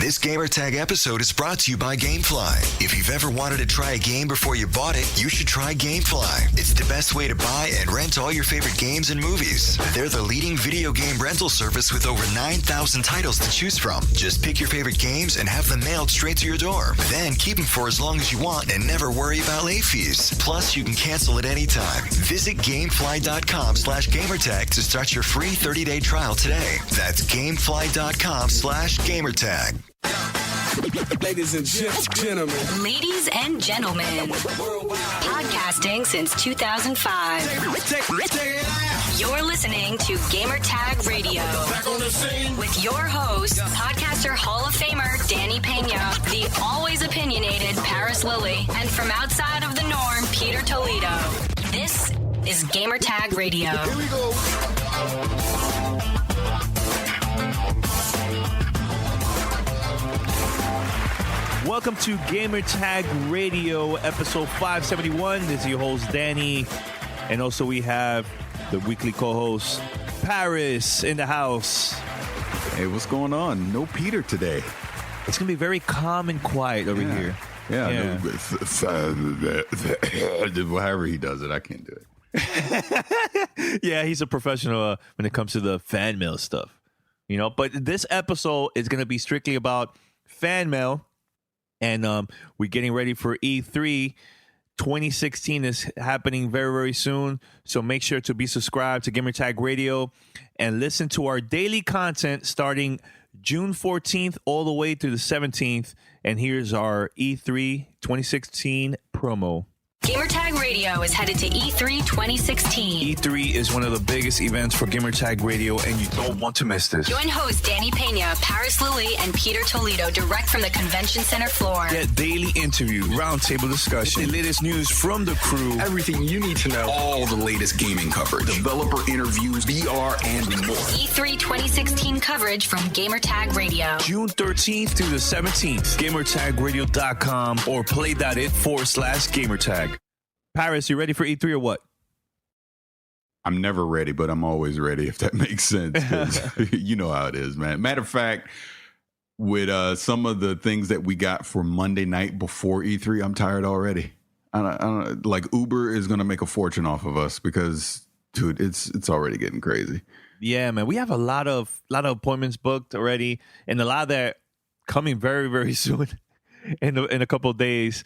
This Gamertag episode is brought to you by GameFly. If you've ever wanted to try a game before you bought it, you should try GameFly. It's the best way to buy and rent all your favorite games and movies. They're the leading video game rental service with over 9,000 titles to choose from. Just pick your favorite games and have them mailed straight to your door. Then keep them for as long as you want and never worry about late fees. Plus, you can cancel at any time. Visit GameFly.com/gamertag to start your free 30-day trial today. That's GameFly.com/gamertag. Ladies and gentlemen. Ladies and gentlemen. Podcasting since 2005. You're listening to Gamertag Radio. With your host, podcaster Hall of Famer Danny Pena, the always opinionated Paris Lilly, and from outside of the norm, Peter Toledo. This is Gamertag Radio. Here we go. Welcome to Gamertag Radio, episode 571. This is your host, Danny. And also we have the weekly co-host, Paris, in the house. Hey, what's going on? No Peter today. It's going to be very calm and quiet over here. Yeah. No, however he does it, I can't do it. Yeah, he's a professional when it comes to the fan mail stuff. You know, but this episode is going to be strictly about fan mail. And we're getting ready for E3. 2016 is happening very, very soon. So make sure to be subscribed to Gamertag Radio and listen to our daily content starting June 14th all the way through the 17th. And here's our E3 2016 promo. Gamertag Radio is headed to E3 2016. E3 is one of the biggest events for Gamertag Radio, and you don't want to miss this. Join hosts Danny Pena, Paris Lilly, and Peter Toledo direct from the convention center floor. Get daily interview, roundtable discussion, the latest news from the crew, everything you need to know, all the latest gaming coverage, developer interviews, VR, and more. E3 2016 coverage from Gamertag Radio. June 13th through the 17th. GamerTagRadio.com or play.it/Gamertag. Paris, you ready for E3 or what? I'm never ready, but I'm always ready, if that makes sense. You know how it is, man. Matter of fact, with some of the things that we got for Monday night before E3, I'm tired already. I don't, like Uber is going to make a fortune off of us because, dude, it's already getting crazy. Yeah, man. We have a lot of appointments booked already, and a lot of that coming very, very soon in a couple of days.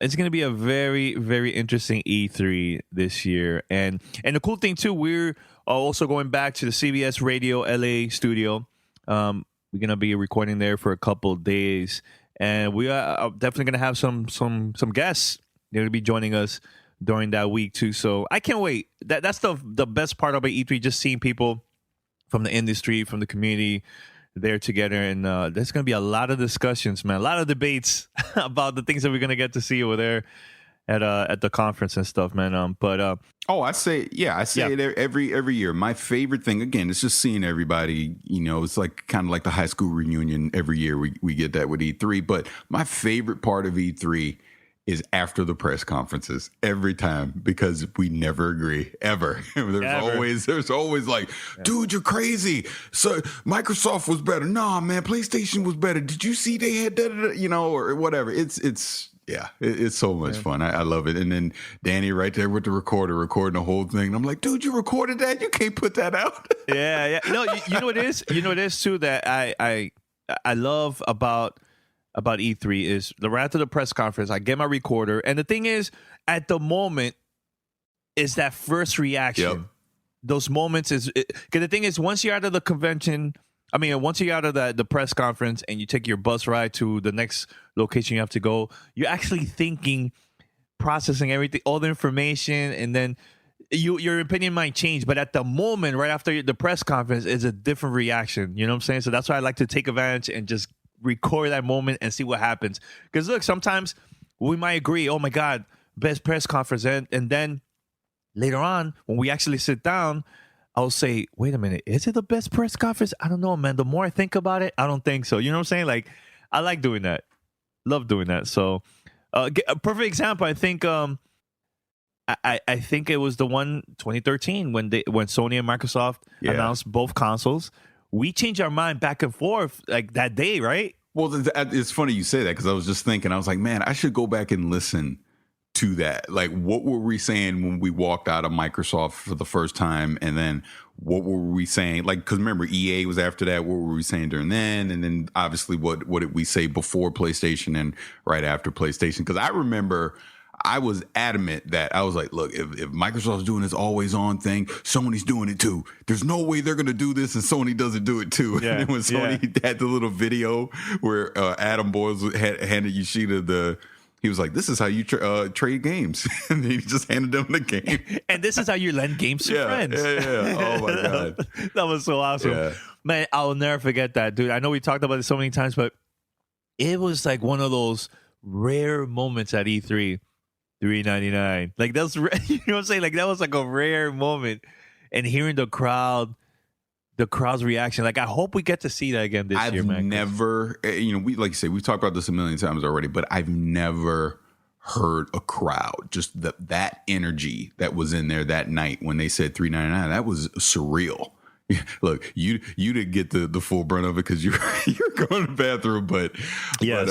It's going to be a very, very interesting E3 this year. And the cool thing, too, we're also going back to the CBS Radio LA studio. We're going to be recording there for a couple of days. And we are definitely going to have some guests. They're going to be joining us during that week, too. So I can't wait. That's the best part about E3, just seeing people from the industry, from the community there together, and there's going to be a lot of discussions, man, a lot of debates about the things that we're going to get to see over there at the conference and stuff, man. I say it every year. My favorite thing, again, is just seeing everybody. You know, it's like kind of like the high school reunion every year. We get that with E3, but my favorite part of E3 is after the press conferences every time, because we never agree ever. There's always like, dude, you're crazy. So Microsoft was better. Nah, man, PlayStation was better. Did you see they had that? You know, or whatever. It's so much fun. I love it. And then Danny right there with the recorder recording the whole thing. And I'm like, dude, you recorded that? You can't put that out. Yeah. No, you know what it is? You know what it is too that I love about E3 is right after the press conference, I get my recorder. And the thing is, at the moment, is that first reaction. Yep. Those moments is, because the thing is, once you're out of the convention, once you're out of the press conference and you take your bus ride to the next location you have to go, you're actually thinking, processing everything, all the information, and then your opinion might change. But at the moment, right after the press conference, is a different reaction. You know what I'm saying? So that's why I like to take advantage and just record that moment and see what happens. Because look, sometimes we might agree, oh my God, best press conference. And then later on, when we actually sit down, I'll say, wait a minute, is it the best press conference? I don't know, man. The more I think about it, I don't think so. You know what I'm saying? Like, I like doing that. Love doing that. So a perfect example, I think I think it was the one 2013 when Sony and Microsoft announced both consoles. We changed our mind back and forth like that day, right? Well, it's funny you say that because I was just thinking, I was like, man, I should go back and listen to that. Like, what were we saying when we walked out of Microsoft for the first time? And then what were we saying? Like, because remember, EA was after that. What were we saying during then? And then obviously, what did we say before PlayStation and right after PlayStation? Because I remember I was adamant that I was like, look, if Microsoft's doing this always on thing, Sony's doing it too. There's no way they're going to do this and Sony doesn't do it too. Yeah, and then when Sony had the little video where Adam Boyles handed Yoshida he was like, this is how you trade games. And then he just handed them the game. And this is how you lend games to friends. Yeah. Oh, my God. That was so awesome. Yeah. Man, I'll never forget that, dude. I know we talked about it so many times, but it was like one of those rare moments at E3. $3.99. Like, that's, you know what I'm saying? Like, that was like a rare moment. And hearing the crowd's reaction. Like, I hope we get to see that again this year, man. I've never, we, like you say, we've talked about this a million times already, but I've never heard a crowd, just that energy that was in there that night when they said $3.99. That was surreal. Look, you didn't get the full brunt of it because you're going to the bathroom, but yes.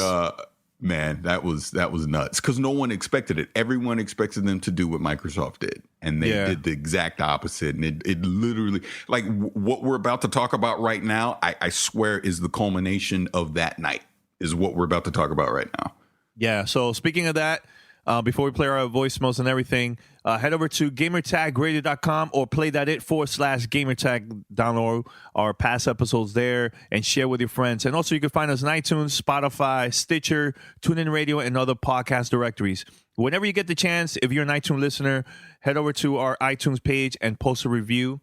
Man, that was nuts because no one expected it. Everyone expected them to do what Microsoft did, and they did the exact opposite. And it literally, like what we're about to talk about right now, I swear is the culmination of that night, is what we're about to talk about right now. Yeah. So speaking of that, before we play our voicemails and everything, head over to gamertagradio.com or play.it/gamertag. Download our past episodes there and share with your friends. And also you can find us on iTunes, Spotify, Stitcher, TuneIn Radio, and other podcast directories. Whenever you get the chance, if you're an iTunes listener, head over to our iTunes page and post a review.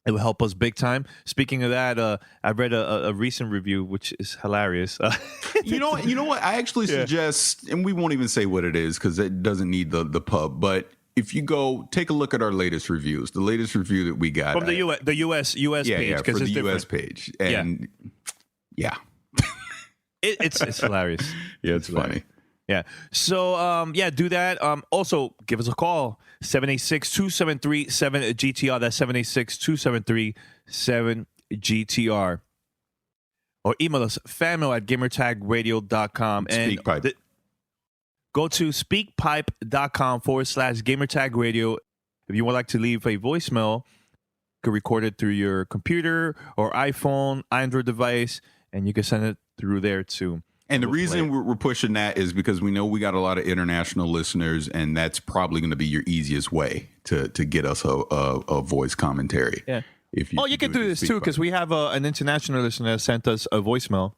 It will help us big time. Speaking of that, I read a recent review, which is hilarious. You know what? I actually suggest, and we won't even say what it is because it doesn't need the pub, but if you go take a look at our latest reviews, the latest review that we got from the US page, for the different. US page, and it's hilarious. Yeah, it's funny. Yeah. So, do that. Also, give us a call, 786-273-7GTR. That's 786-273-7GTR. Or email us, fanmail@gamertagradio.com. And SpeakPipe. Go to speakpipe.com/gamertagradio. If you would like to leave a voicemail, you can record it through your computer or iPhone, Android device, and you can send it through there too. And the reason we're pushing that is because we know we got a lot of international listeners, and that's probably going to be your easiest way to get us a voice commentary. Yeah. You can do this too, because we have an international listener that sent us a voicemail.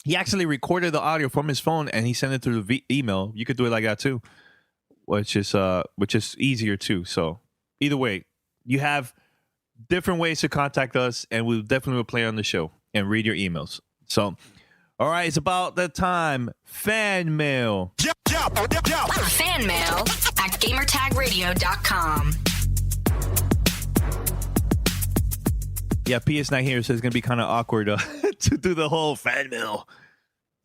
He actually recorded the audio from his phone and he sent it through the email. You could do it like that too, which is easier too. So either way, you have different ways to contact us, and we'll definitely play on the show and read your emails. So. All right, it's about that time. Fan mail. Fan mail at gamertagradio.com. Yeah, PS not here, so it's going to be kind of awkward to do the whole fan mail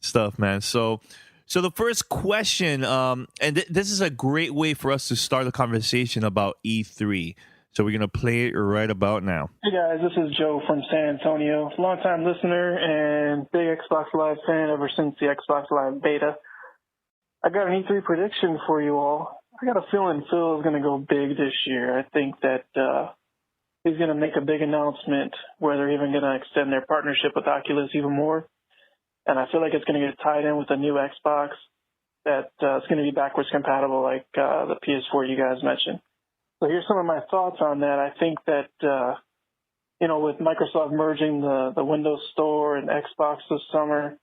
stuff, man. So the first question, this is a great way for us to start the conversation about E3. So we're going to play it right about now. Hey guys, this is Joe from San Antonio. Longtime listener and big Xbox Live fan ever since the Xbox Live beta. I got an E3 prediction for you all. I got a feeling Phil is going to go big this year. I think that he's going to make a big announcement where they're even going to extend their partnership with Oculus even more. And I feel like it's going to get tied in with the new Xbox that it's going to be backwards compatible like the PS4 you guys mentioned. So here's some of my thoughts on that. I think that, with Microsoft merging the Windows Store and Xbox this summer,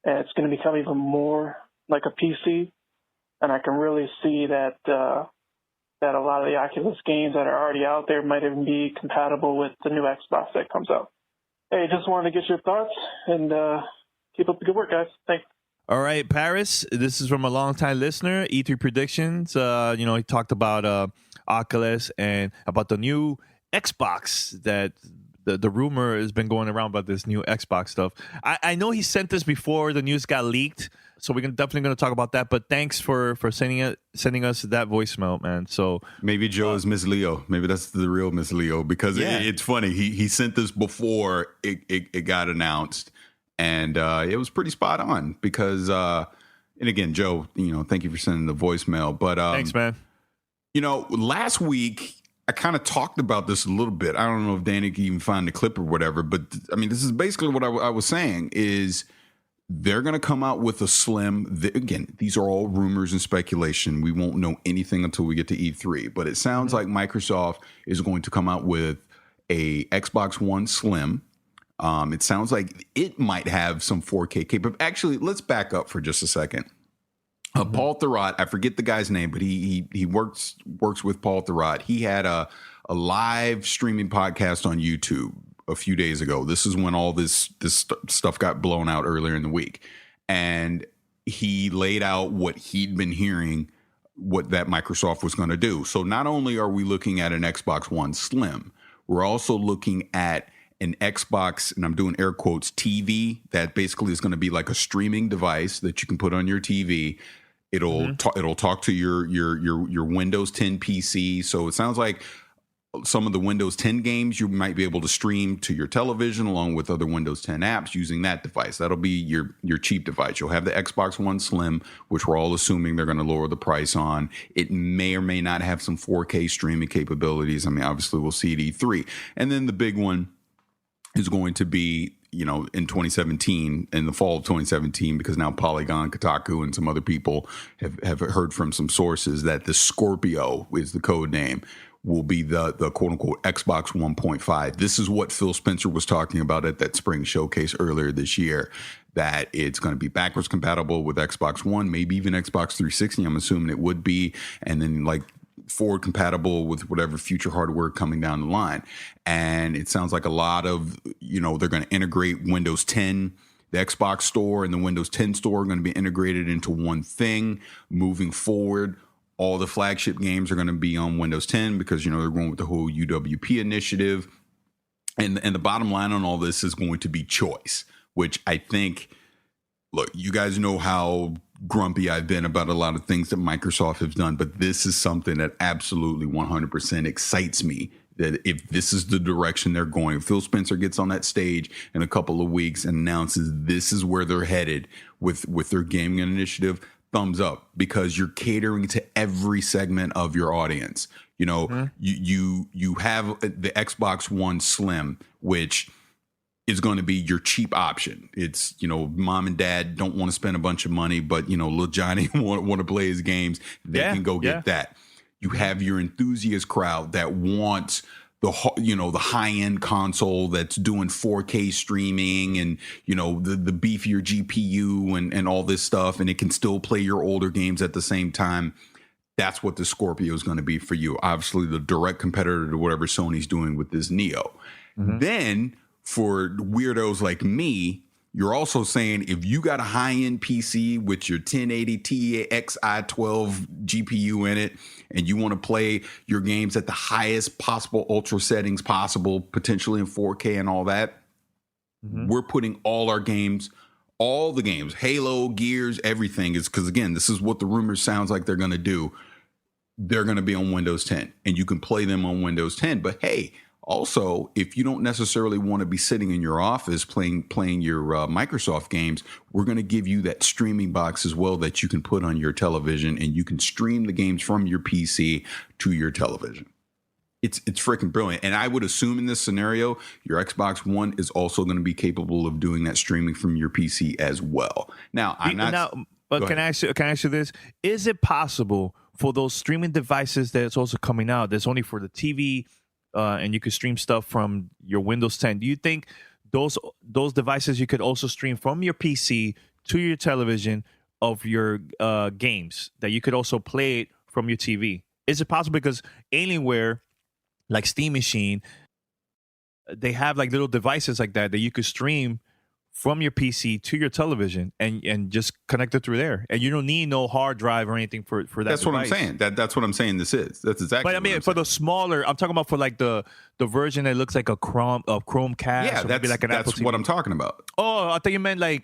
it's going to become even more like a PC. And I can really see that a lot of the Oculus games that are already out there might even be compatible with the new Xbox that comes out. Hey, just wanted to get your thoughts, and keep up the good work, guys. Thanks. All right, Paris, this is from a longtime listener, E3 predictions. He talked about Oculus and about the new Xbox that the rumor has been going around about this new Xbox stuff. I know he sent this before the news got leaked, so we're definitely going to talk about that. But thanks for sending us that voicemail, man. So maybe Joe is Miss Leo. Maybe that's the real Miss Leo, because it's funny. He sent this before it got announced. And it was pretty spot on because, and again, Joe, thank you for sending the voicemail. But thanks, man. Last week, I kind of talked about this a little bit. I don't know if Danny can even find the clip or whatever, but I mean, this is basically what I was saying is they're going to come out with a slim. Again, these are all rumors and speculation. We won't know anything until we get to E3, but it sounds like Microsoft is going to come out with a Xbox One Slim. It sounds like it might have some 4K capability. Actually, let's back up for just a second. Paul Thurrott, I forget the guy's name, but he works with Paul Thurrott. He had a live streaming podcast on YouTube a few days ago. This is when all this stuff got blown out earlier in the week, and he laid out what he'd been hearing, what that Microsoft was going to do. So not only are we looking at an Xbox One Slim, we're also looking at an Xbox, and I'm doing air quotes, TV that basically is going to be like a streaming device that you can put on your TV. It'll talk to your Windows 10 PC. So it sounds like some of the Windows 10 games you might be able to stream to your television along with other Windows 10 apps using that device. That'll be your cheap device. You'll have the Xbox One Slim, which we're all assuming they're going to lower the price on. It may or may not have some 4K streaming capabilities. I mean, obviously we'll see at E3. And then the big one is going to be, in 2017, in the fall of 2017, because now Polygon, Kotaku, and some other people have heard from some sources that the Scorpio is the code name, will be the quote unquote Xbox 1.5. This is what Phil Spencer was talking about at that spring showcase earlier this year, that it's going to be backwards compatible with Xbox One, maybe even Xbox 360. I'm assuming it would be. And then forward compatible with whatever future hardware coming down the line. And it sounds like a lot of, they're going to integrate Windows 10, the Xbox store and the Windows 10 store are going to be integrated into one thing moving forward. All the flagship games are going to be on Windows 10 because, they're going with the whole UWP initiative. And the bottom line on all this is going to be choice, which I think, look, you guys know how grumpy I've been about a lot of things that Microsoft has done, but this is something that absolutely 100% excites me, that if this is the direction they're going, Phil Spencer gets on that stage in a couple of weeks and announces this is where they're headed with their gaming initiative, thumbs up, because you're catering to every segment of your audience. You have the Xbox One Slim, which is going to be your cheap option. It's, mom and dad don't want to spend a bunch of money, but, little Johnny want to play his games. They can go get that. You have your enthusiast crowd that wants the high-end console that's doing 4K streaming and, the beefier GPU and all this stuff, and it can still play your older games at the same time. That's what the Scorpio is going to be for you. Obviously, the direct competitor to whatever Sony's doing with this Neo. Then, for weirdos like me, you're also saying if you got a high-end PC with your 1080 Ti Xi12 GPU in it and you want to play your games at the highest possible ultra settings possible, potentially in 4K and all that, we're putting all our games, all the games, Halo, Gears, everything is, because again, this is what the rumors sounds like they're going to do. They're going to be on Windows 10 and you can play them on Windows 10. But hey, also, if you don't necessarily want to be sitting in your office playing your Microsoft games, we're going to give you that streaming box as well that you can put on your television, and you can stream the games from your PC to your television. It's freaking brilliant. And I would assume in this scenario, your Xbox One is also going to be capable of doing that streaming from your PC as well. Now, can I ask you this? Is it possible for those streaming devices that's also coming out, that's only for the TV, and you could stream stuff from your Windows 10. Do you think those devices you could also stream from your PC to your television of your games, that you could also play it from your TV? Is it possible? Because Alienware, like Steam Machine, they have like little devices like that you could stream from your PC to your television and just connect it through there. And you don't need no hard drive or anything for that. That's device. what I'm saying. That's what I'm saying this is. That's exactly. But I mean, for the smaller, I'm talking about for like the version that looks like a Chromecast. Yeah, that's what I'm talking about. Oh, I thought you meant I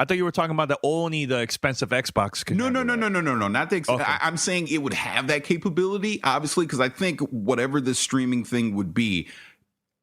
thought you were talking about only the expensive Xbox. No. Not the. Okay. I'm saying it would have that capability, obviously, because I think whatever this streaming thing would be,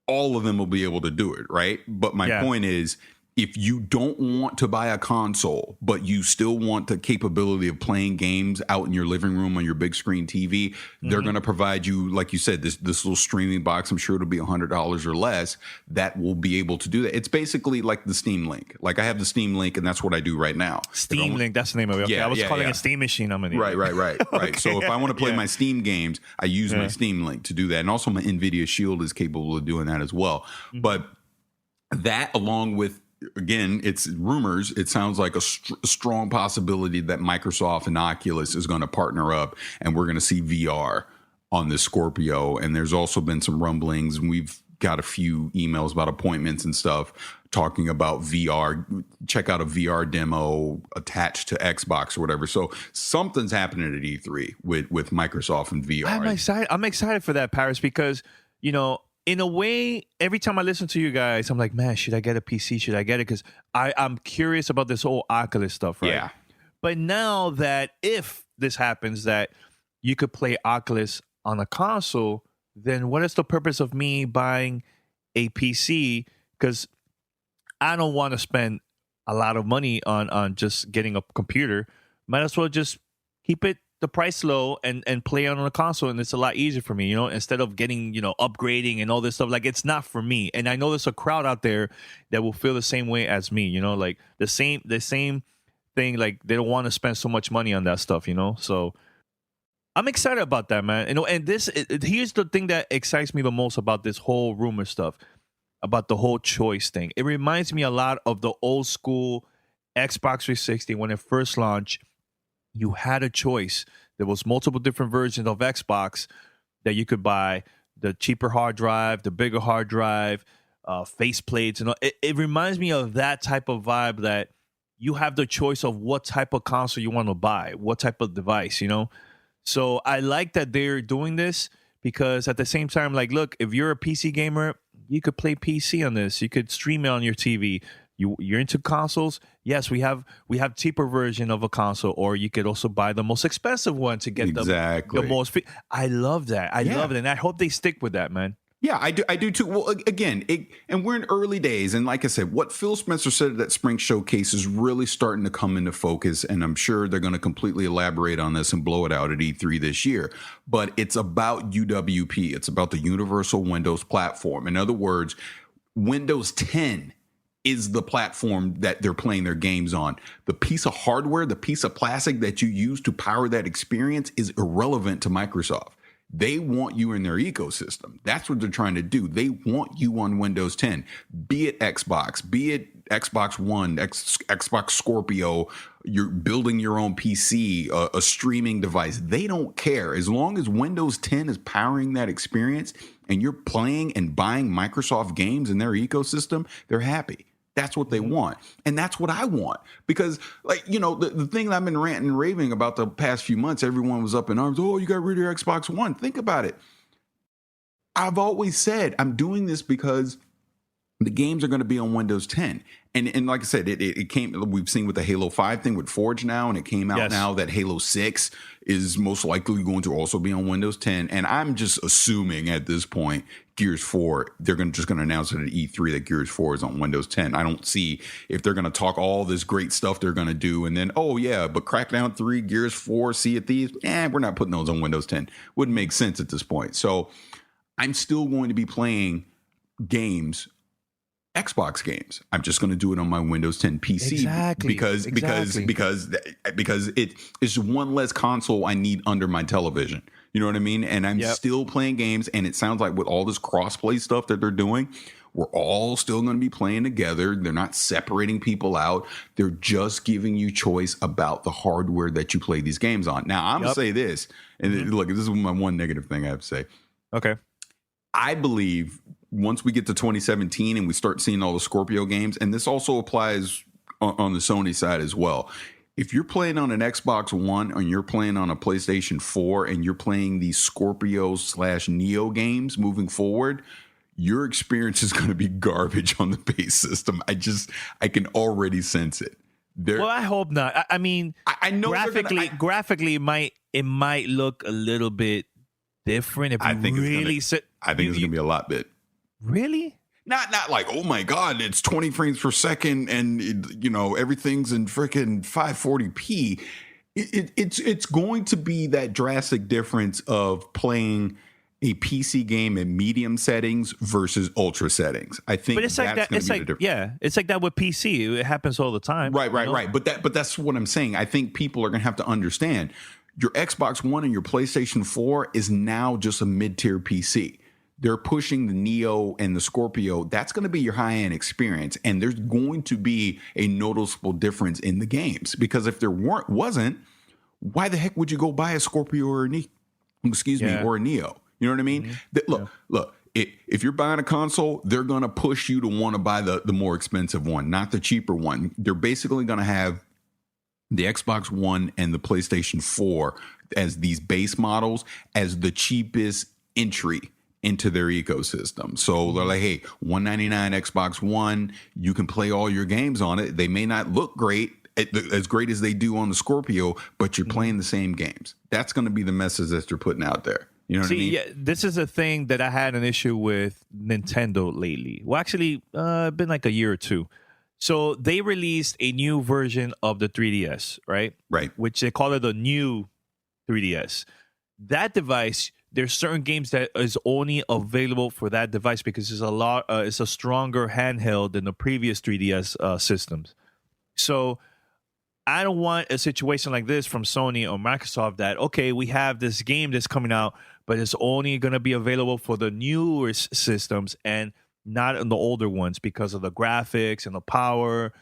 all of them will be able to do it, right? But my point is, if you don't want to buy a console, but you still want the capability of playing games out in your living room on your big screen TV, they're going to provide you, like you said, this little streaming box. I'm sure it'll be $100 or less that will be able to do that. It's basically like the Steam Link. Like I have the Steam Link, and that's what I do right now. Steam Link, that's the name of it. Okay, Yeah, I was calling yeah. it Steam Machine. I'm an idiot. Right. Okay. So if I want to play my Steam games, I use my Steam Link to do that. And also my NVIDIA Shield is capable of doing that as well. But that, along with, again, it's rumors. It sounds like a strong possibility that Microsoft and Oculus is going to partner up, and we're going to see VR on the Scorpio. And there's also been some rumblings, and we've got a few emails about appointments and stuff talking about VR. Check out a VR demo attached to Xbox or whatever. So something's happening at E3 with Microsoft and VR. I'm excited for that, Paris, because, you know, in a way, every time I listen to you guys, I'm like, man, should I get a PC? Should I get it? Because I'm curious about this whole Oculus stuff, right? Yeah. But now that if this happens, that you could play Oculus on a console, then what is the purpose of me buying a PC? Because I don't want to spend a lot of money on just getting a computer. Might as well just keep the price low and play on a console, and it's a lot easier for me, you know, instead of getting, you know, upgrading and all this stuff. Like, it's not for me. And I know there's a crowd out there that will feel the same way as me, you know, like the same thing, like they don't want to spend so much money on that stuff, you know. So I'm excited about that, man. You know, and here's the thing that excites me the most about this whole rumor stuff, about the whole choice thing. It reminds me a lot of the old school Xbox 360 when it first launched. You had a choice. There was multiple different versions of Xbox that you could buy. The cheaper hard drive, the bigger hard drive, face plates, and all. It reminds me of that type of vibe, that you have the choice of what type of console you want to buy, what type of device, you know. So I like that they're doing this, because at the same time, like, look, if you're a PC gamer, you could play PC on this. You could stream it on your TV. You're into consoles? Yes, we have cheaper version of a console, or you could also buy the most expensive one to get the most. I love that. I love it, and I hope they stick with that, man. Yeah, I do too. Well, again, and we're in early days, and like I said, what Phil Spencer said at that spring showcase is really starting to come into focus, and I'm sure they're going to completely elaborate on this and blow it out at E3 this year. But it's about UWP. It's about the Universal Windows Platform. In other words, Windows 10 is the platform that they're playing their games on. The piece of hardware, the piece of plastic that you use to power that experience is irrelevant to Microsoft. They want you in their ecosystem. That's what they're trying to do. They want you on Windows 10, be it Xbox, be it Xbox One, Xbox Scorpio, you're building your own PC, a streaming device. They don't care. As long as Windows 10 is powering that experience and you're playing and buying Microsoft games in their ecosystem, they're happy. That's what they want. And that's what I want. Because, like, you know, the thing that I've been ranting and raving about the past few months, everyone was up in arms. Oh, you got rid of your Xbox One. Think about it. I've always said I'm doing this because the games are going to be on Windows 10. And like I said, it came, we've seen with the Halo 5 thing with Forge now, and it came out now that Halo 6 is most likely going to also be on Windows 10. And I'm just assuming at this point, Gears 4, they're just going to announce it at E3 that Gears 4 is on Windows 10. I don't see if they're going to talk all this great stuff they're going to do, and then, oh yeah, but Crackdown 3, Gears 4, Sea of Thieves, we're not putting those on Windows 10. Wouldn't make sense at this point. So I'm still going to be playing games, Xbox games. I'm just going to do it on my Windows 10 PC because it's one less console I need under my television. You know what I mean? And I'm still playing games, and it sounds like with all this crossplay stuff that they're doing, we're all still going to be playing together. They're not separating people out. They're just giving you choice about the hardware that you play these games on. Now, I'm going to say this, and look, this is my one negative thing I have to say. Okay. I believe once we get to 2017 and we start seeing all the Scorpio games, and this also applies on the Sony side as well. If you're playing on an Xbox One and you're playing on a PlayStation 4 and you're playing these Scorpio/Neo games moving forward, your experience is going to be garbage on the base system. I can already sense it. Well, I hope not. I mean, I know graphically, it might look a little bit different. If I think really I think it's going to be a lot bit. Really? Not like, oh my God, it's 20 frames per second and everything's in freaking 540p. It's going to be that drastic difference of playing a PC game in medium settings versus ultra settings. I think, but it's like that. It's like it's like that with PC. It happens all the time. Right. But that's what I'm saying. I think people are going to have to understand your Xbox One and your PlayStation 4 is now just a mid-tier PC. They're pushing the Neo and the Scorpio. That's going to be your high-end experience, and there's going to be a noticeable difference in the games, because if there wasn't, why the heck would you go buy a Scorpio or a or a Neo? You know what I mean? Mm-hmm. Look. If you're buying a console, they're going to push you to want to buy the more expensive one, not the cheaper one. They're basically going to have the Xbox One and the PlayStation 4 as these base models as the cheapest entry into their ecosystem. So they're like, hey, $199 Xbox One, you can play all your games on it. They may not look great, as great as they do on the Scorpio, but you're playing the same games. That's going to be the message that they're putting out there. You know what I mean? Yeah, this is a thing that I had an issue with Nintendo lately. Well, actually, been like a year or two. So they released a new version of the 3DS, right? Right. Which they call it the new 3DS. That device, there's certain games that is only available for that device because it's a stronger handheld than the previous 3DS systems. So I don't want a situation like this from Sony or Microsoft that, okay, we have this game that's coming out, but it's only going to be available for the newer systems and not in the older ones because of the graphics and the power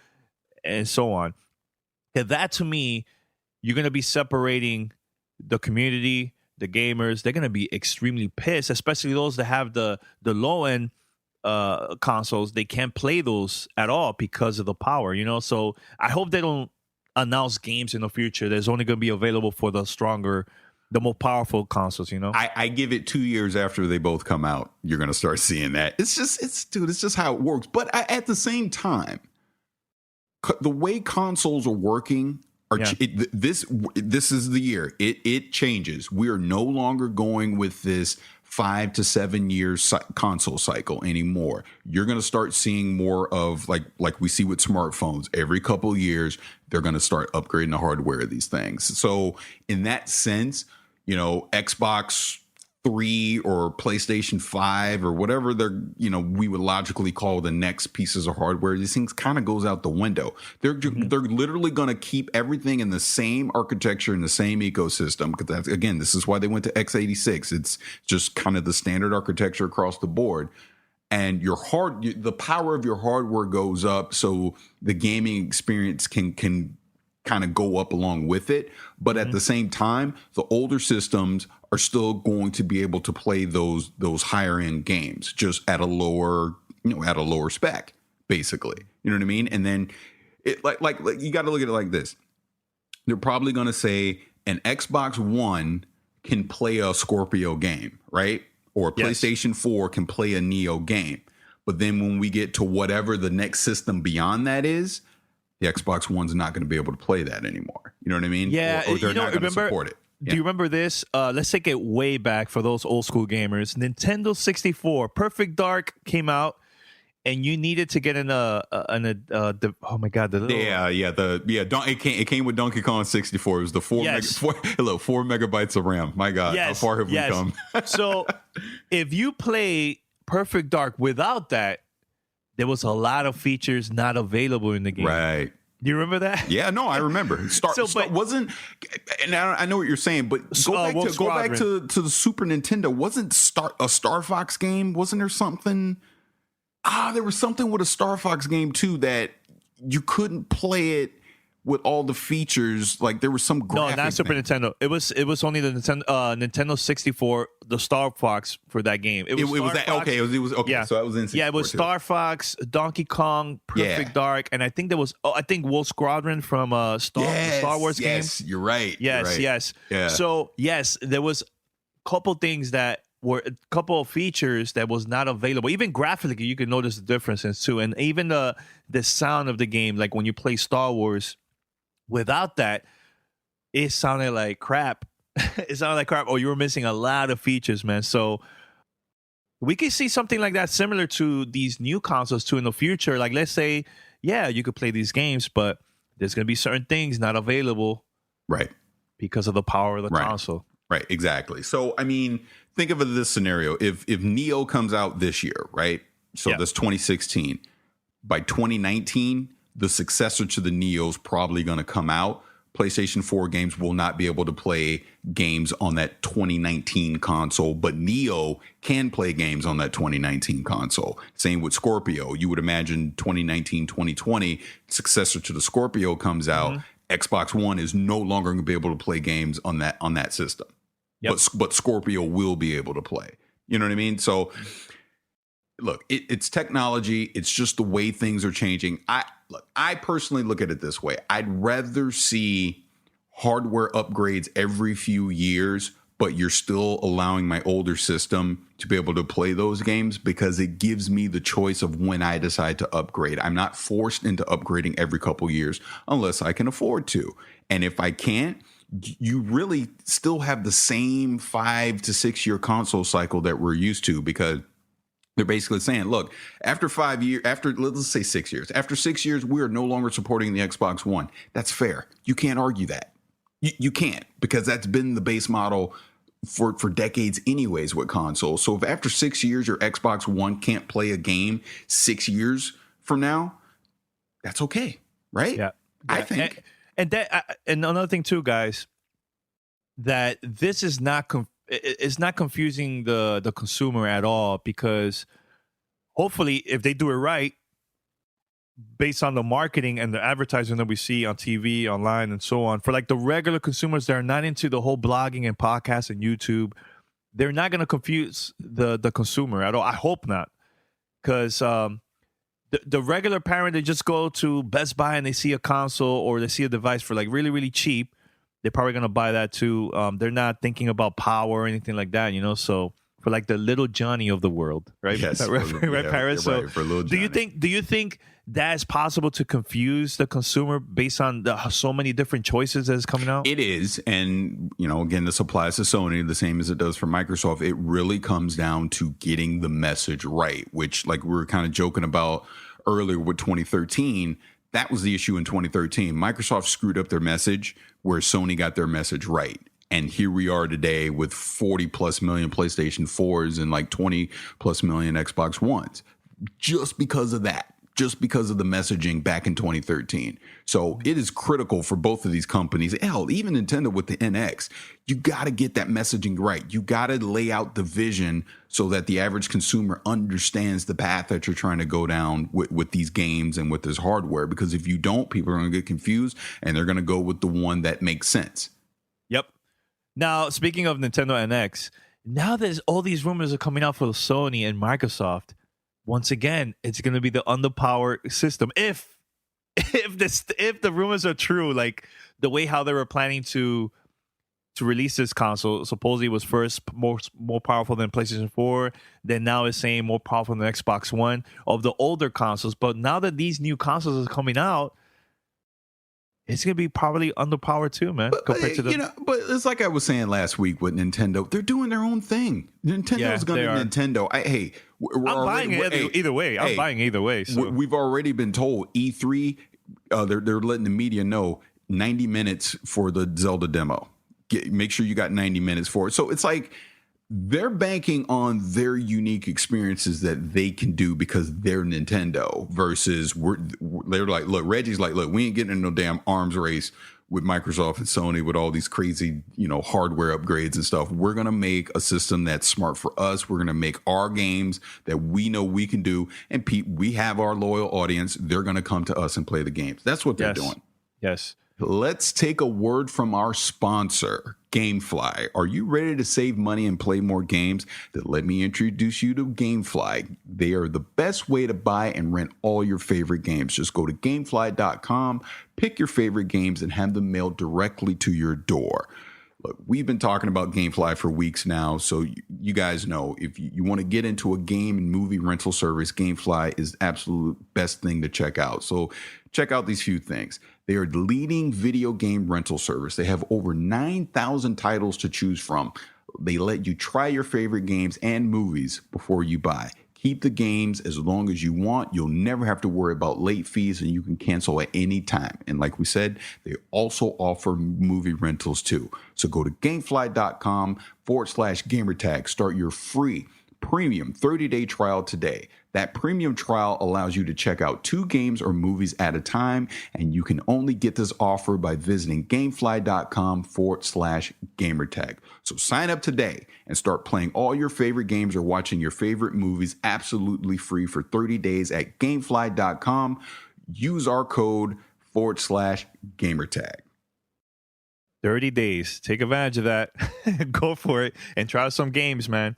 and so on. And that, to me, you're going to be separating the community, the gamers. They're going to be extremely pissed, especially those that have the low-end consoles. They can't play those at all because of the power, So I hope they don't announce games in the future that's only going to be available for the stronger, the more powerful consoles, I give it 2 years after they both come out, you're going to start seeing that. It's just how it works. But at the same time, the way consoles are working, this is the year. It changes. We are no longer going with this 5 to 7 years console cycle anymore. You're going to start seeing more of like we see with smartphones. Every couple of years, they're going to start upgrading the hardware of these things. So in that sense, Xbox 3 or PlayStation 5 or whatever we would logically call the next pieces of hardware, these things kind of goes out the window. They're literally going to keep everything in the same architecture in the same ecosystem, because this is why they went to x86. It's just kind of the standard architecture across the board. And the power of your hardware goes up, so the gaming experience can kind of go up along with it. But at the same time, the older systems are still going to be able to play those higher end games, just at a lower spec, basically. You know what I mean? And then it like you got to look at it like this. They're probably going to say an Xbox One can play a Scorpio game, right? Or a PlayStation 4 can play a Neo game. But then when we get to whatever the next system beyond that is, the Xbox One's not going to be able to play that anymore. You know what I mean? Yeah. Or they're not going to support it. Do you remember this? Let's take it way back for those old school gamers. Nintendo 64, Perfect Dark came out, and you needed to get oh my God, it came with Donkey Kong 64. It was the 4 megabytes of RAM. My God, how far have we come? So if you play Perfect Dark without that, there was a lot of features not available in the game. Right. Do you remember that? Yeah, no, I remember. Wasn't, and I know what you're saying, but go back to the Super Nintendo. Wasn't a Star Fox game? Wasn't there something? There was something with a Star Fox game too that you couldn't play it with all the features. Like there was some graphic. No, not Super Nintendo. It was only the Nintendo 64, the Star Fox for that game. It was that. Fox. Okay, it was okay. Yeah. So that was in 64 it was too. Star Fox, Donkey Kong, Perfect Dark, and I think there was Wolf Squadron from Star Wars game. Yes, you're right. Yes. Yeah. So yes, there was a couple things that were a couple of features that was not available. Even graphically, you could notice the differences too, and even the sound of the game, like when you play Star Wars. Without that, it sounded like crap. It sounded like crap. Oh, you were missing a lot of features, man. So we could see something like that similar to these new consoles too in the future. Like, let's say, yeah, you could play these games, but there's going to be certain things not available, right, because of the power of the console. Right, exactly. So, I mean, think of this scenario. If Neo comes out this year, right? So that's 2016. By 2019, the successor to the Neo's probably going to come out. PlayStation 4 games will not be able to play games on that 2019 console, but Neo can play games on that 2019 console. Same with Scorpio. You would imagine 2019, 2020, successor to the Scorpio comes out. Xbox One is no longer going to be able to play games on that system. Yep. But Scorpio will be able to play. You know what I mean? So look, it's technology. It's just the way things are changing. I personally look at it this way. I'd rather see hardware upgrades every few years, but you're still allowing my older system to be able to play those games, because it gives me the choice of when I decide to upgrade. I'm not forced into upgrading every couple years unless I can afford to. And if I can't, you really still have the same 5 to 6 year console cycle that we're used to, because they're basically saying, look, after 5 years, let's say 6 years, after 6 years, we are no longer supporting the Xbox One. That's fair. You can't argue that. You can't, because that's been the base model for decades anyways with consoles. So if after 6 years, your Xbox One can't play a game 6 years from now, that's okay. Right. Yeah. I think. And another thing too, guys, that this is it's not confusing the consumer at all, because hopefully if they do it right, based on the marketing and the advertising that we see on TV, online, and so on, for like the regular consumers that are not into the whole blogging and podcast and YouTube, they're not going to confuse the consumer at all. I hope not, because the regular parent, they just go to Best Buy and they see a console or they see a device for like really, really cheap. They're probably going to buy that too. They're not thinking about power or anything like that, so for like the little Johnny of the world, right? Yes. right, Paris? So right, for little Johnny. Do you think that's possible to confuse the consumer based on so many different choices that's coming out? It is. And, again, this applies to Sony the same as it does for Microsoft. It really comes down to getting the message right, which, like we were kind of joking about earlier with 2013, that was the issue in 2013. Microsoft screwed up their message where Sony got their message right. And here we are today with 40 plus million PlayStation 4s and like 20 plus million Xbox Ones, just because of that. Just because of the messaging back in 2013. So it is critical for both of these companies. Hell, even Nintendo with the NX, you got to get that messaging right. You got to lay out the vision so that the average consumer understands the path that you're trying to go down with these games and with this hardware. Because if you don't, people are going to get confused and they're going to go with the one that makes sense. Yep. Now, speaking of Nintendo NX, now there's all these rumors are coming out for Sony and Microsoft. Once again, it's going to be the underpowered system. If the rumors are true, like the way how they were planning to release this console, supposedly was first more powerful than PlayStation 4, then now it's saying more powerful than Xbox One of the older consoles. But now that these new consoles are coming out, it's going to be probably underpowered too, man. But it's like I was saying last week with Nintendo. They're doing their own thing. Nintendo's going to Nintendo. I'm buying it either way. I'm buying either way. So. We've already been told E3, they're letting the media know 90 minutes for the Zelda demo. Make sure you got 90 minutes for it. So it's like they're banking on their unique experiences that they can do because they're Nintendo versus they're like, look, Reggie's like, look, we ain't getting in no damn arms race with Microsoft and Sony with all these crazy, hardware upgrades and stuff. We're going to make a system that's smart for us. We're going to make our games that we know we can do. And we have our loyal audience. They're going to come to us and play the games. That's what they're doing. Yes. Let's take a word from our sponsor, GameFly. Are you ready to save money and play more games? Then let me introduce you to GameFly. They are the best way to buy and rent all your favorite games. Just go to gamefly.com, pick your favorite games, and have them mailed directly to your door. Look, we've been talking about GameFly for weeks now, so you guys know if you want to get into a game and movie rental service, GameFly is the absolute best thing to check out. So check out these few things. They are the leading video game rental service. They have over 9,000 titles to choose from. They let you try your favorite games and movies before you buy. Keep the games as long as you want. You'll never have to worry about late fees, and you can cancel at any time. And like we said, they also offer movie rentals too. So go to gamefly.com/gamertag. Start your free premium 30-day trial today. That premium trial allows you to check out 2 games or movies at a time, and you can only get this offer by visiting gamefly.com/gamertag. So sign up today and start playing all your favorite games or watching your favorite movies absolutely free for 30 days at gamefly.com. Use our code /gamertag. 30 days. Take advantage of that. Go for it and try some games, man.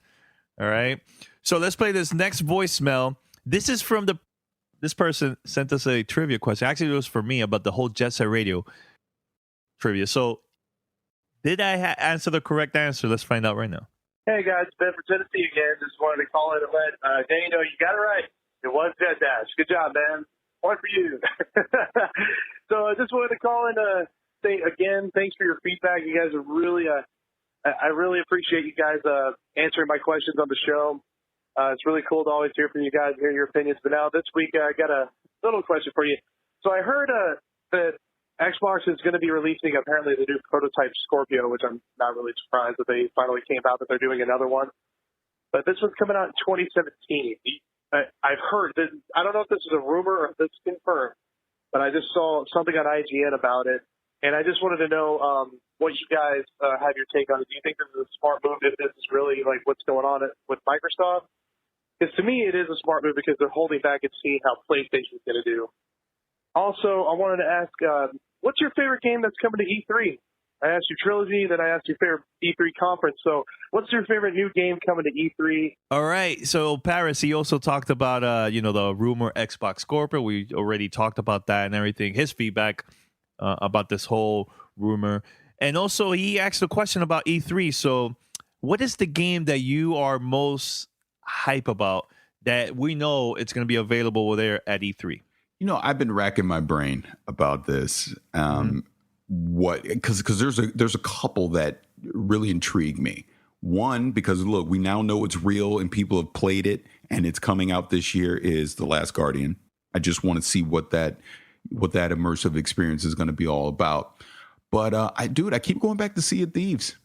All right. So let's play this next voicemail. This is from this person sent us a trivia question. Actually, it was for me about the whole Jet Set Radio trivia. So did I answer the correct answer? Let's find out right now. Hey, guys. Ben from Tennessee again. Just wanted to call in and let Danny know you got it right. It was Jet Dash. Good job, man. Point for you. So I just wanted to call in to say again, thanks for your feedback. You guys are really I really appreciate you guys answering my questions on the show. It's really cool to always hear from you guys, hear your opinions. But now this week, I got a little question for you. So I heard that Xbox is going to be releasing apparently the new prototype Scorpio, which I'm not really surprised that they finally came out that they're doing another one. But this one's coming out in 2017. I've heard that, I don't know if this is a rumor or if this is confirmed, but I just saw something on IGN about it. And I just wanted to know what you guys have your take on it. Do you think this is a smart move if this is really like what's going on with Microsoft? Because to me, it is a smart move because they're holding back and seeing how PlayStation's going to do. Also, I wanted to ask, what's your favorite game that's coming to E3? I asked you Trilogy, then I asked your favorite E3 conference. So what's your favorite new game coming to E3? All right. So Paris, he also talked about, the rumor Xbox Scorpio. We already talked about that and everything. His feedback about this whole rumor. And also he asked a question about E3. So what is the game that you are most hype about that we know it's going to be available there at E3? I've been racking my brain about this. Because there's a couple that really intrigue me. One, because look, we now know it's real and people have played it and it's coming out this year, is The Last Guardian. I just want to see what that immersive experience is going to be all about. But I keep going back to Sea of Thieves.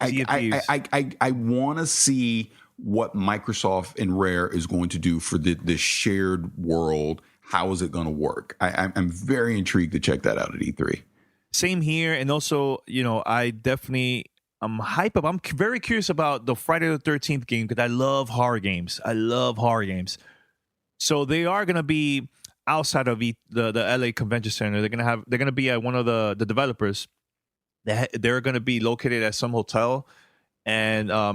I want to see what Microsoft and Rare is going to do for this shared world. How is it going to work? I'm very intrigued to check that out at E3. Same here. And also, I'm hype up. I'm very curious about the Friday the 13th game because I love horror games. So they are going to be outside of the LA Convention Center. They're going to be at one of the developers. They're going to be located at some hotel. And I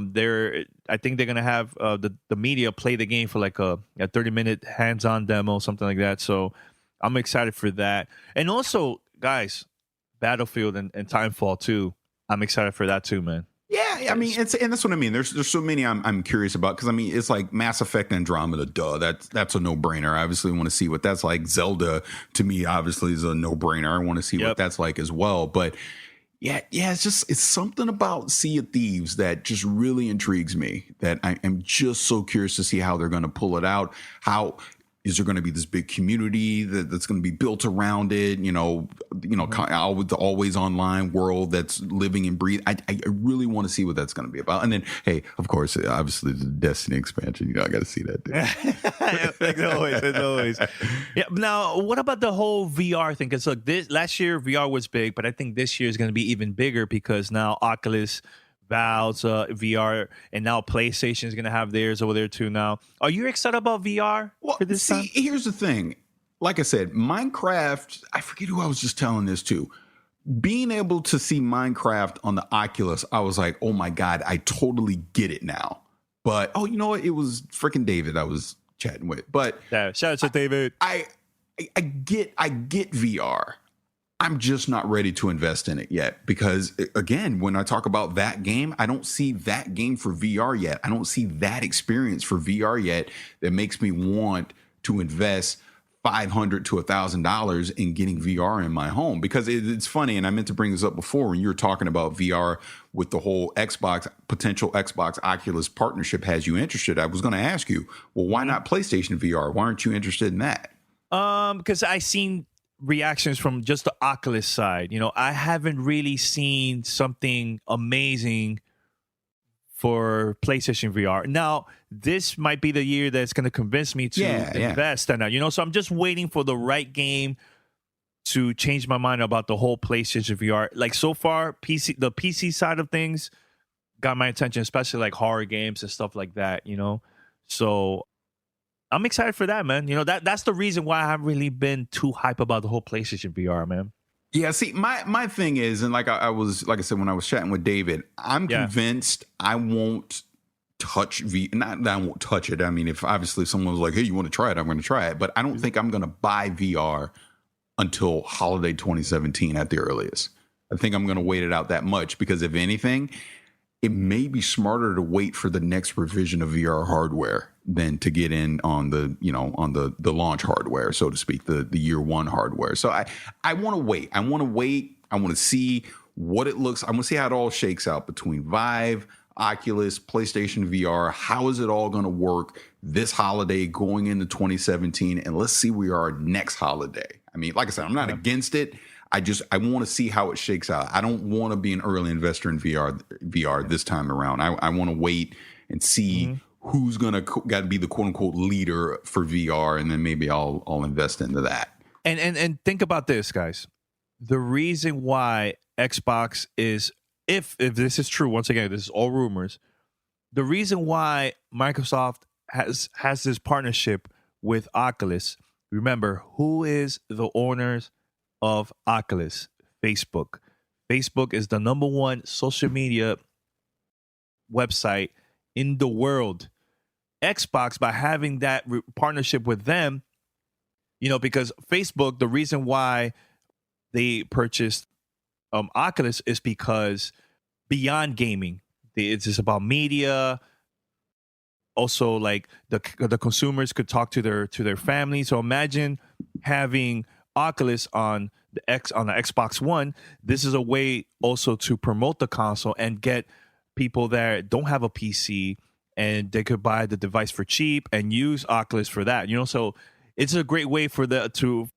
think they're going to have the media play the game for like a 30-minute hands-on demo, something like that. So I'm excited for that. And also, guys, Battlefield and Timefall 2. I'm excited for that too, man. Yeah, I mean, and that's what I mean. There's so many I'm curious about because I mean, it's like Mass Effect Andromeda. Duh, that's a no-brainer. I obviously want to see what that's like. Zelda to me obviously is a no-brainer. I want to see what that's like as well. But yeah, it's something about Sea of Thieves that just really intrigues me. That I am just so curious to see how they're going to pull it out. How is there going to be this big community that's going to be built around it? The always online world that's living and breathing. I really want to see what that's going to be about. And then, hey, of course, obviously the Destiny expansion. I got to see that. As always. Yeah. Now, what about the whole VR thing? Because look, last year VR was big, but I think this year is going to be even bigger because now Oculus, Valve's VR, and now PlayStation is going to have theirs over there too now. Are you excited about VR for this time? Here's the thing. Like I said, Minecraft, I forget who I was just telling this to. Being able to see Minecraft on the Oculus, I was like, oh my God, I totally get it now. But, you know what? It was freaking David I was chatting with. But yeah, shout out to David. I get VR. I'm just not ready to invest in it yet because, again, when I talk about that game, I don't see that game for VR yet. I don't see that experience for VR yet that makes me want to invest $500 to $1,000 in getting VR in my home, because it's funny. And I meant to bring this up before when you were talking about VR with the whole potential Xbox Oculus partnership has you interested. I was going to ask you, well, why not PlayStation VR? Why aren't you interested in that? Because I seen reactions from just the Oculus side. I haven't really seen something amazing for PlayStation VR. Now, this might be the year that's going to convince me to invest in that. So I'm just waiting for the right game to change my mind about the whole PlayStation VR. Like, so far, the PC side of things got my attention, especially like horror games and stuff like that, So I'm excited for that, man. That's the reason why I haven't really been too hype about the whole PlayStation VR, man. Yeah, see, my thing is, and like I said, when I was chatting with David, I'm convinced I won't touch not that I won't touch it. I mean, if someone was like, hey, you want to try it, I'm going to try it. But I don't think I'm going to buy VR until holiday 2017 at the earliest. I think I'm going to wait it out that much, because if anything, it may be smarter to wait for the next revision of VR hardware than to get in on the launch hardware, so to speak, the year one hardware. So I want to wait. I want to see what it looks. I want to see how it all shakes out between Vive, Oculus, PlayStation VR. How is it all going to work this holiday going into 2017? And let's see where we are next holiday. I mean, like I said, I'm not against it. I want to see how it shakes out. I don't want to be an early investor in VR this time around. I want to wait and see who's got to be the quote unquote leader for VR, and then maybe I'll invest into that. And think about this, guys. The reason why Xbox is, if this is true, once again, this is all rumors. The reason why Microsoft has this partnership with Oculus. Remember, who is the owners of Oculus? Facebook. Facebook is the number one social media website in the world. Xbox, by having that partnership with them, because Facebook, the reason why they purchased Oculus is because beyond gaming, it's just about media. Also, like the consumers could talk to their family. So imagine having Oculus on the Xbox One. This is a way also to promote the console and get people that don't have a PC, and they could buy the device for cheap and use Oculus for that. So it's a great way for Xbox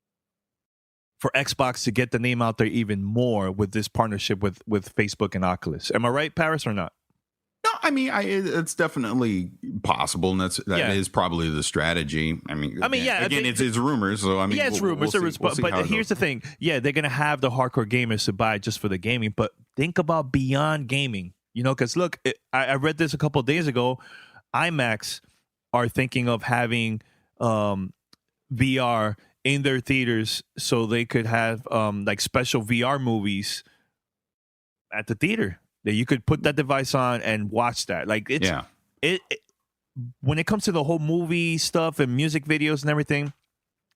to get the name out there even more with this partnership with Facebook and Oculus. Am I right, Paris, or not? No, I mean, it's definitely possible, and that is probably the strategy. I mean, it's rumors, so I mean, it's rumors. But here's the thing: they're gonna have the hardcore gamers to buy just for the gaming. But think about beyond gaming, because look, I read this a couple of days ago. IMAX are thinking of having VR in their theaters, so they could have like special VR movies at the theater that you could put that device on and watch that. Like it when it comes to the whole movie stuff and music videos and everything,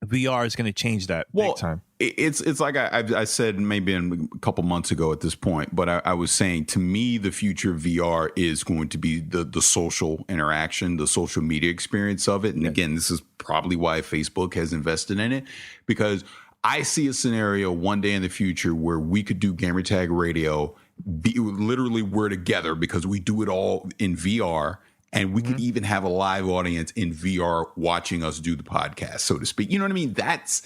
VR is going to change that big time. It's like I said maybe a couple months ago at this point, but I was saying, to me, the future of VR is going to be the social interaction, the social media experience of it. And again, this is probably why Facebook has invested in it, because I see a scenario one day in the future where we could do Gamertag Radio. Literally, we're together because we do it all in VR. And we could even have a live audience in VR watching us do the podcast, so to speak. You know what I mean? That's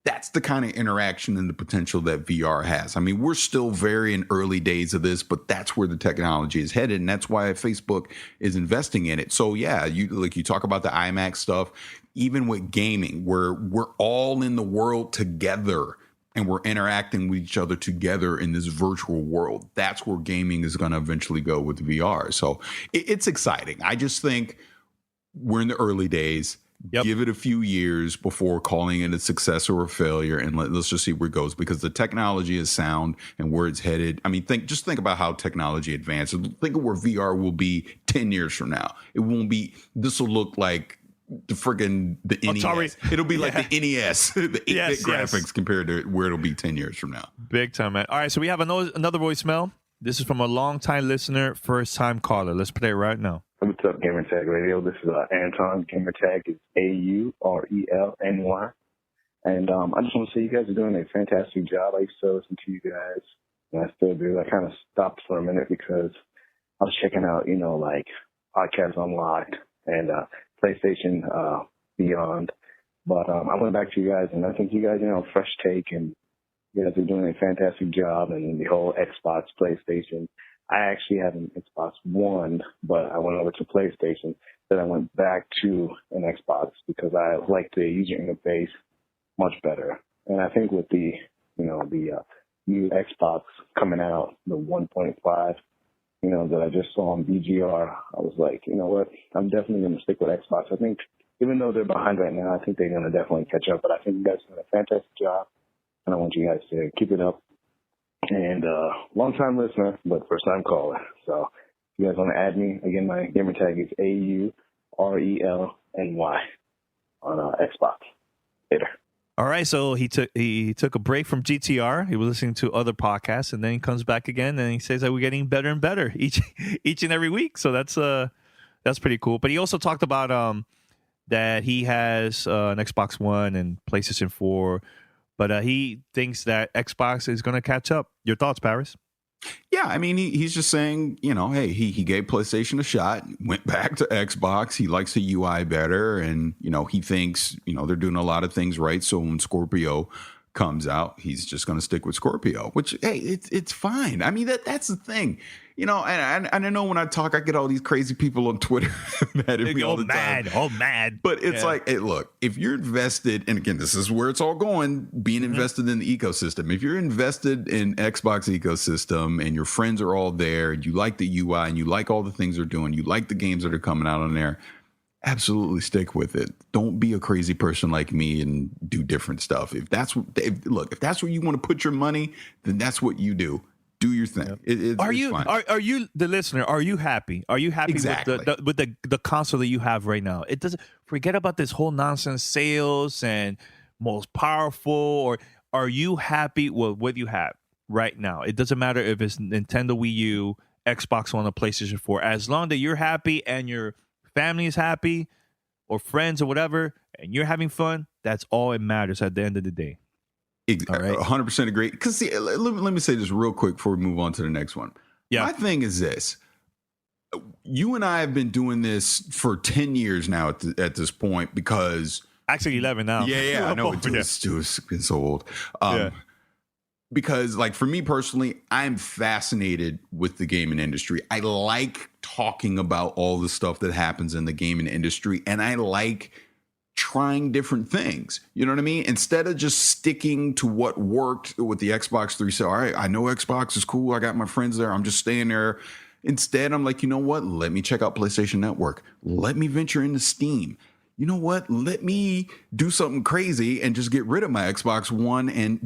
the kind of interaction and the potential that VR has. I mean, we're still very in early days of this, but that's where the technology is headed. And that's why Facebook is investing in it. So, yeah, you talk about the IMAX stuff, even with gaming, where we're all in the world together. And we're interacting with each other together in this virtual world. That's where gaming is going to eventually go with VR. So it's exciting. I just think we're in the early days. Give it a few years before calling it a success or a failure, and let's just see where it goes, because the technology is sound and where it's headed. I mean, think about how technology advances. Think of where VR will be 10 years from now. It won't be. This will look like the NES. Atari. It'll be like the NES, the 8-bit graphics compared to where it'll be 10 years from now. Big time, man. All right, so we have another voicemail. This is from a long-time listener, first-time caller. Let's play it right now. What's up, Gamertag Radio? This is Anton. Gamertag is AURELNY. And I just want to say you guys are doing a fantastic job. I used to listen to you guys, and I still do. I kind of stopped for a minute because I was checking out, like Podcasts Unlocked and PlayStation Beyond. But I went back to you guys, and I think you guys, fresh take, and you guys are doing a fantastic job. And the whole Xbox, PlayStation. I actually had an Xbox One, but I went over to PlayStation. Then I went back to an Xbox because I like the user interface much better. And I think with the, the new Xbox coming out, the 1.5, that I just saw on BGR, I was like, you know what, I'm definitely going to stick with Xbox. I think even though they're behind right now, I think they're going to definitely catch up. But I think you guys are doing a fantastic job, and I want you guys to keep it up. And long-time listener, but first-time caller. So if you guys want to add me, again, my gamer tag is AURELNY on Xbox. Later. All right, so he took a break from GTR. He was listening to other podcasts, and then he comes back again, and he says that we're getting better and better each and every week. So that's pretty cool. But he also talked about that he has an Xbox One and PlayStation 4, but he thinks that Xbox is going to catch up. Your thoughts, Paris? Yeah, I mean, he's just saying, hey, he gave PlayStation a shot, went back to Xbox. He likes the UI better, and, he thinks, they're doing a lot of things right. So when Scorpio comes out, he's just going to stick with Scorpio, which, hey, it's fine. I mean, that's the thing. And I know when I talk, I get all these crazy people on Twitter mad at me all the time. Oh, mad. But it's like, hey, look, if you're invested, and again, this is where it's all going, being invested in the ecosystem. If you're invested in Xbox ecosystem and your friends are all there and you like the UI and you like all the things they're doing, you like the games that are coming out on there, absolutely stick with it. Don't be a crazy person like me and do different stuff. If that's where you want to put your money, then that's what you do. Do your thing. Yep. Are you the listener? Are you happy? Are you happy exactly. with the console that you have right now? It doesn't forget about this whole nonsense sales and most powerful. Or are you happy with what you have right now? It doesn't matter if it's Nintendo Wii U, Xbox One, or PlayStation 4. As long as you're happy and your family is happy, or friends or whatever, and you're having fun, that's all it matters at the end of the day. All right. 100% agree. Because let me say this real quick before we move on to the next one. Yeah. My thing is this. You and I have been doing this for 10 years now at this point because... Actually 11 now. Yeah. I know. It's been so old. Because like for me personally, I'm fascinated with the gaming industry. I like talking about all the stuff that happens in the gaming industry. And I like... trying different things, you know what I mean? Instead of just sticking to what worked with the Xbox 360. All right, I know Xbox is cool. I got my friends there. I'm just staying there. Instead, I'm like, you know what? Let me check out PlayStation Network. Let me venture into Steam. You know what? Let me do something crazy and just get rid of my Xbox One and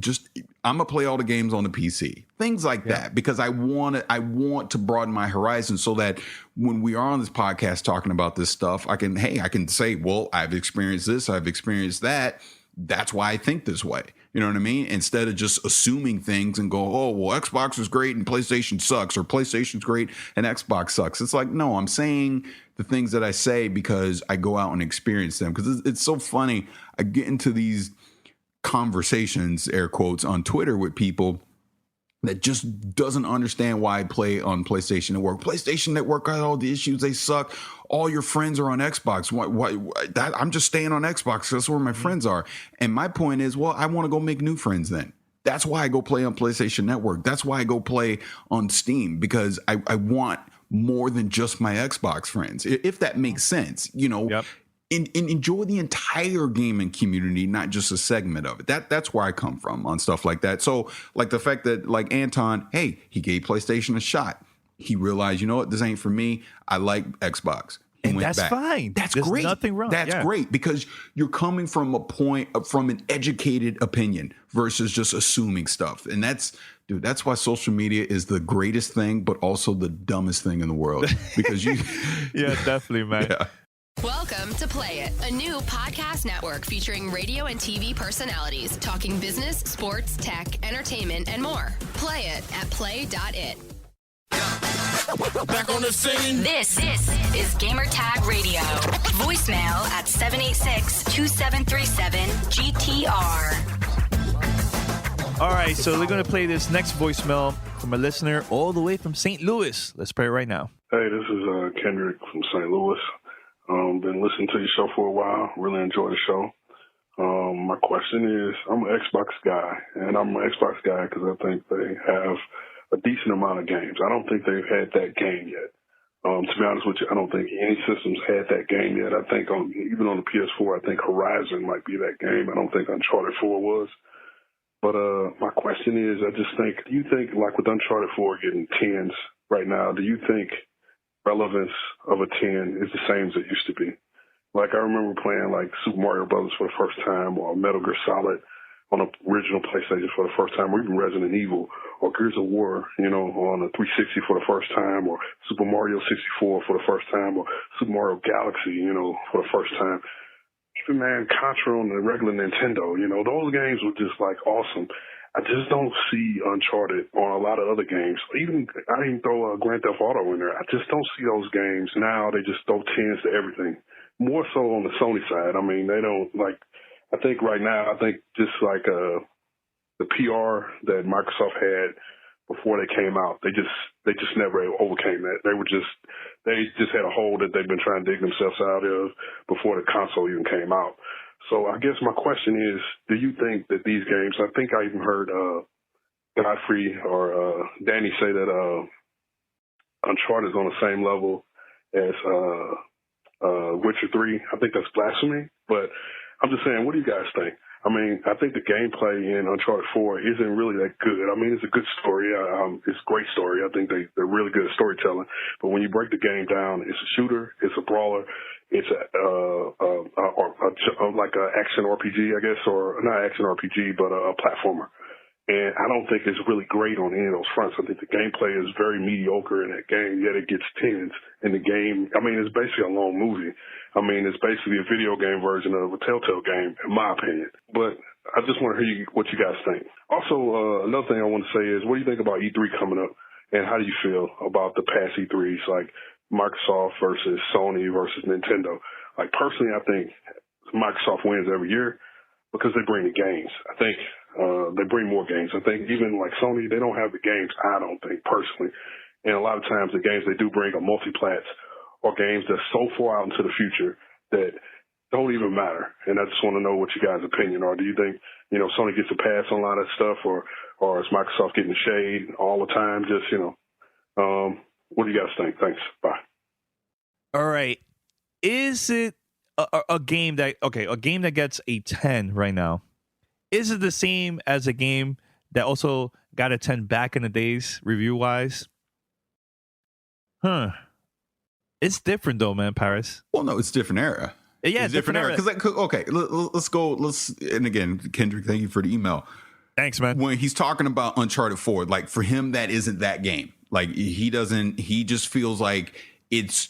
I'm gonna play all the games on the PC. Things like that, because I want to broaden my horizon so that when we are on this podcast talking about this stuff, I can say, well, I've experienced this, I've experienced that. That's why I think this way. You know what I mean? Instead of just assuming things and go, oh, well, Xbox is great and PlayStation sucks, or PlayStation's great and Xbox sucks. It's like, no, I'm saying the things that I say because I go out and experience them. Because it's so funny. I get into these conversations, air quotes, on Twitter with people that just doesn't understand why I play on PlayStation Network. PlayStation Network got all the issues. They suck. All your friends are on Xbox. Why I'm just staying on Xbox. That's where my friends are. And my point is, well, I want to go make new friends then. That's why I go play on PlayStation Network. That's why I go play on Steam, because I want more than just my Xbox friends, if that makes sense. Yep. Enjoy the entire gaming community, not just a segment of it. That's where I come from on stuff like that. So like the fact that like Anton, hey, he gave PlayStation a shot. He realized, you know what, this ain't for me. I like Xbox. And that's fine. That's There's great. Nothing wrong. That's great, because you're coming from from an educated opinion versus just assuming stuff. And that's why social media is the greatest thing, but also the dumbest thing in the world. Because yeah, definitely, man. Yeah. Welcome to Play It, a new podcast network featuring radio and TV personalities talking business, sports, tech, entertainment, and more. Play it at play.it. Back on the scene. This is Gamer Tag Radio. Voicemail at 786-273-7GTR. All right, so we're going to play this next voicemail from a listener all the way from St. Louis. Let's play it right now. Hey, this is Kendrick from St. Louis. Been listening to your show for a while. Really enjoy the show. My question is, I'm an Xbox guy, and I'm an Xbox guy because I think they have a decent amount of games. I don't think they've had that game yet. To be honest with you, I don't think any systems had that game yet. I think even on the PS4, I think Horizon might be that game. I don't think Uncharted 4 was. But my question is, I just think, do you think, like with Uncharted 4 getting 10s right now, do you think relevance of a 10 is the same as it used to be? Like, I remember playing, like, Super Mario Brothers for the first time, or Metal Gear Solid on the original PlayStation for the first time, or even Resident Evil, or Gears of War, on the 360 for the first time, or Super Mario 64 for the first time, or Super Mario Galaxy, for the first time. Even, man, Contra on the regular Nintendo, those games were just, like, awesome. I just don't see Uncharted on a lot of other games. I didn't throw Grand Theft Auto in there. I just don't see those games now. They just throw 10s to everything. More so on the Sony side. I mean, they don't, like, I think right now, just like the PR that Microsoft had before they came out, they just never overcame that. They just had a hole that they've been trying to dig themselves out of before the console even came out. So I guess my question is, do you think that these games, I think I even heard Godfrey or Danny say that Uncharted is on the same level as Witcher 3. I think that's blasphemy, but I'm just saying, what do you guys think? I mean, I think the gameplay in Uncharted 4 isn't really that good. I mean, it's a good story. It's a great story. I think they're really good at storytelling. But when you break the game down, it's a shooter, it's a brawler, it's like an action RPG, I guess, or not action RPG, but a platformer. And I don't think it's really great on any of those fronts. I think the gameplay is very mediocre in that game, yet it gets 10s. And the game, I mean, it's basically a long movie. I mean, it's basically a video game version of a Telltale game, in my opinion. But I just want to hear what you guys think. Also, another thing I want to say is, what do you think about E3 coming up? And how do you feel about the past E3s, like Microsoft versus Sony versus Nintendo? Like, personally, I think Microsoft wins every year because they bring the games. I think they bring more games. I think even like Sony, they don't have the games, I don't think, personally. And a lot of times the games they do bring are multi-plats or games that's so far out into the future that don't even matter. And I just want to know what you guys' opinion are. Do you think, Sony gets a pass on a lot of stuff, or is Microsoft getting the shade all the time? Just, what do you guys think? Thanks. Bye. All right. Is it a game that gets a 10 right now? Is it the same as a game that also got a 10 back in the days, review-wise? It's different, though, man, Paris. Well, no, it's different era. Yeah, it's different era. Let's go. And again, Kendrick, thank you for the email. Thanks, man. When he's talking about Uncharted 4, like, for him, that isn't that game. Like, he just feels like it's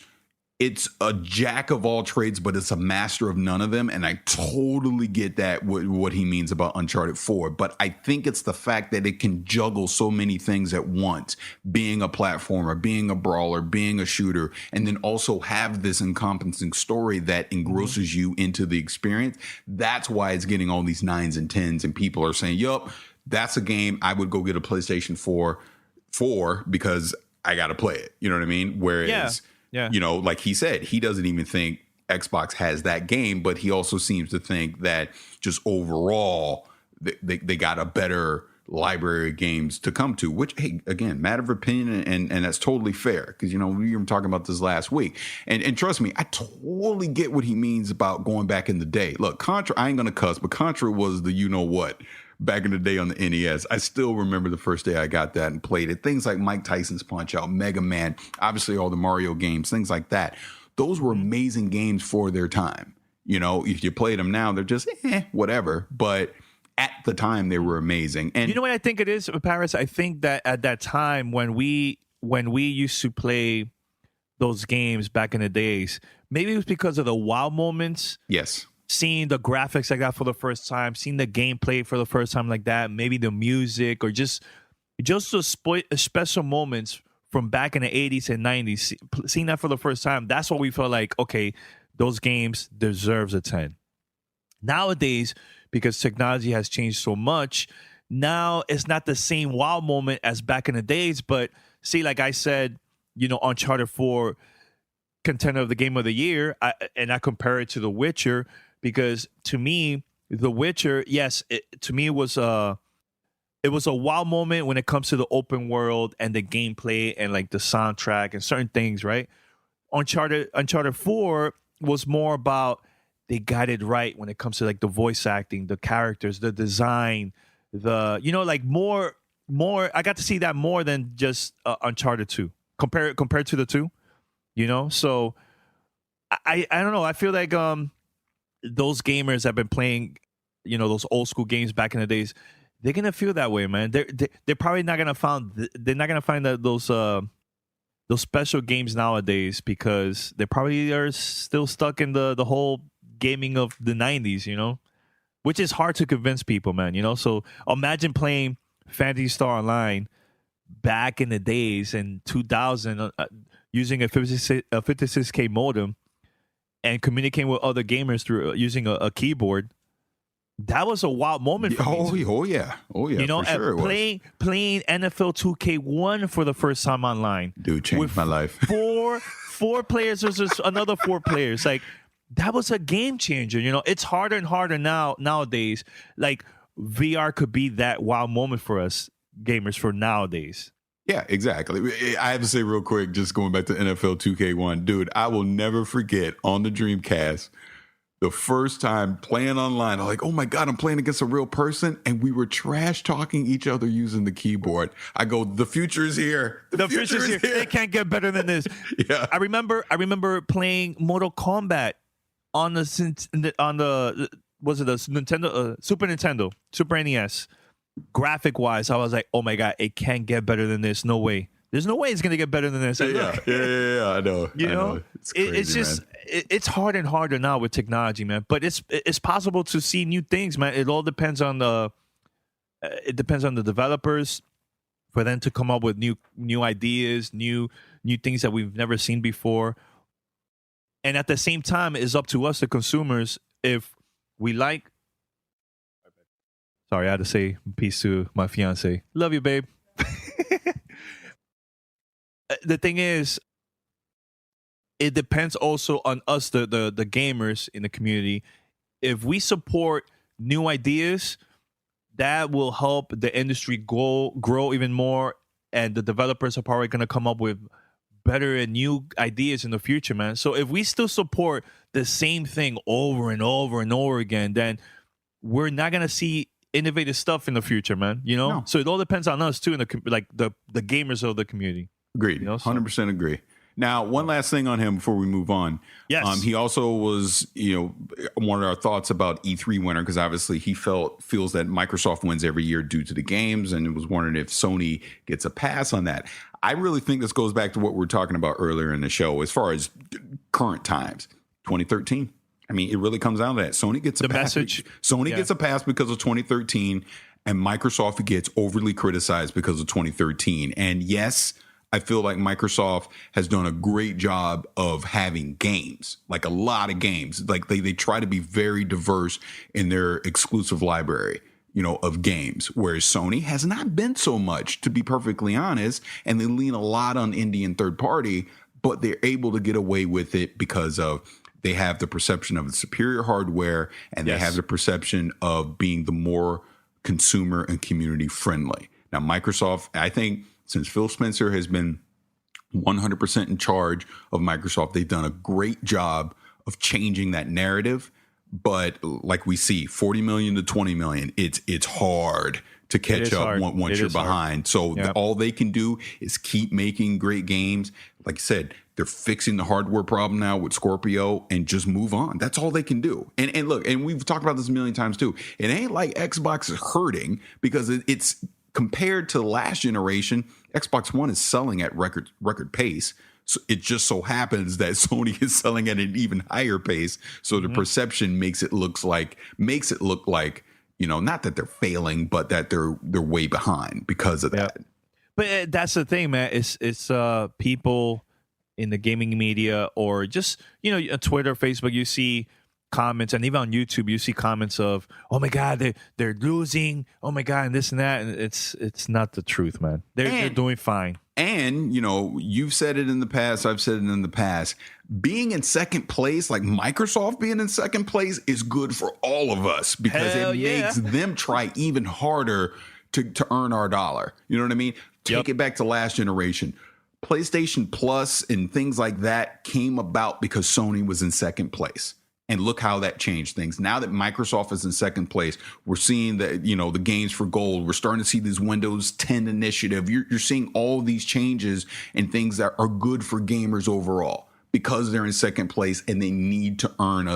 a jack of all trades, but it's a master of none of them. And I totally get that, what he means about Uncharted 4. But I think it's the fact that it can juggle so many things at once, being a platformer, being a brawler, being a shooter, and then also have this encompassing story that engrosses you into the experience. That's why it's getting all these 9s and 10s. And people are saying, yup, that's a game I would go get a PlayStation 4 for because I got to play it. You know what I mean? Whereas... Yeah. Like he said, he doesn't even think Xbox has that game, but he also seems to think that just overall they got a better library of games to come to, which, hey, again, matter of opinion, and that's totally fair because, we were talking about this last week. And trust me, I totally get what he means about going back in the day. Look, Contra, I ain't going to cuss, but Contra was the you-know-what. Back in the day on the NES. I still remember the first day I got that and played it. Things like Mike Tyson's Punch-Out, Mega Man, obviously all the Mario games, things like that. Those were amazing games for their time. If you played them now, they're just whatever. But at the time, they were amazing. And you know what I think it is, Paris? I think that at that time when we used to play those games back in the days, maybe it was because of the wow moments. Yes. Seeing the graphics like that for the first time, seeing the gameplay for the first time like that, maybe the music, or just those special moments from back in the 80s and 90s, seeing that for the first time, that's what we felt like, okay, those games deserves a 10. Nowadays, because technology has changed so much, now it's not the same wow moment as back in the days. But see, like I said, Uncharted 4 contender of the game of the year, and I compare it to The Witcher, because to me, The Witcher, yes, to me it was a wow moment when it comes to the open world and the gameplay and like the soundtrack and certain things, right? Uncharted 4 was more about, they got it right when it comes to like the voice acting, the characters, the design, like more. I got to see that more than just Uncharted 2 compared to the two, So I don't know. I feel like those gamers have been playing, those old school games back in the days. They're gonna feel that way, man. They're probably not gonna find those special games nowadays, because they probably are still stuck in the whole gaming of the 90s, which is hard to convince people, man. So imagine playing Phantasy Star Online back in the days in 2000 using a 56K modem and communicating with other gamers through using a keyboard. That was a wild moment for me. Oh yeah. For sure playing NFL 2K1 for the first time online. Dude, changed my life. four players versus another 4 players. Like, that was a game changer. It's harder and harder nowadays. Like, VR could be that wow moment for us gamers for nowadays. Yeah, exactly. I have to say real quick, just going back to NFL 2K1, dude, I will never forget on the Dreamcast, the first time playing online, I'm like, oh my God, I'm playing against a real person. And we were trash talking each other using the keyboard. I go, the future is here. The future is here. It can't get better than this. Yeah. I remember playing Mortal Kombat on the Nintendo, Super Nintendo, Super NES. Graphic wise, I was like, oh my God, it can't get better than this. No way. There's no way it's gonna get better than this. Yeah, I know. It's crazy, it's just it's harder and harder now with technology, man. But it's possible to see new things, man. It all depends on the developers for them to come up with new ideas, new things that we've never seen before. And at the same time, it's up to us, the consumers, if we like. Sorry, I had to say peace to my fiance. Love you, babe. The thing is, it depends also on us, the gamers in the community. If we support new ideas, that will help the industry grow even more, and the developers are probably going to come up with better and new ideas in the future, man. So if we still support the same thing over and over and over again, then we're not going to see innovative stuff in the future, man. No. So it all depends on us too, the gamers of the community. Agreed. 100% agree. Now, one last thing on him before we move on. Yes. He also was, wanted our thoughts about E3 winner, because obviously he feels that Microsoft wins every year due to the games, and was wondering if Sony gets a pass on that. I really think this goes back to what we were talking about earlier in the show as far as current times. 2013. I mean, it really comes down to that. Sony gets a pass. Sony gets a pass because of 2013, and Microsoft gets overly criticized because of 2013. And yes, I feel like Microsoft has done a great job of having games, like a lot of games. Like they try to be very diverse in their exclusive library, of games, whereas Sony has not been so much, to be perfectly honest, and they lean a lot on indie and third party, but they're able to get away with it because of they have the perception of the superior hardware, and they have the perception of being the more consumer and community friendly. Now, Microsoft, I think, since Phil Spencer has been 100% in charge of Microsoft, they've done a great job of changing that narrative. But like we see, 40 million to 20 million, it's hard to catch up once you're behind. So all they can do is keep making great games. Like I said, they're fixing the hardware problem now with Scorpio and just move on. That's all they can do. And look, and we've talked about this a million times too. It ain't like Xbox is hurting, because it's compared to last generation, Xbox One is selling at record pace. So it just so happens that Sony is selling at an even higher pace. So the perception makes it look like, not that they're failing, but that they're way behind because of that. But that's the thing, man. It's people in the gaming media, or just, on Twitter, Facebook, you see comments, and even on YouTube, you see comments of, "Oh my God, they're losing. Oh my God," and this and that, and it's not the truth, man. They're doing fine. And you've said it in the past. I've said it in the past. Being in second place, like Microsoft being in second place, is good for all of us because makes them try even harder to earn our dollar. You know what I mean? Take it back to last generation. PlayStation Plus and things like that came about because Sony was in second place. And look how that changed things. Now that Microsoft is in second place, we're seeing that, the games for gold. We're starting to see this Windows 10 initiative. You're seeing all these changes and things that are good for gamers overall because they're in second place and they need to earn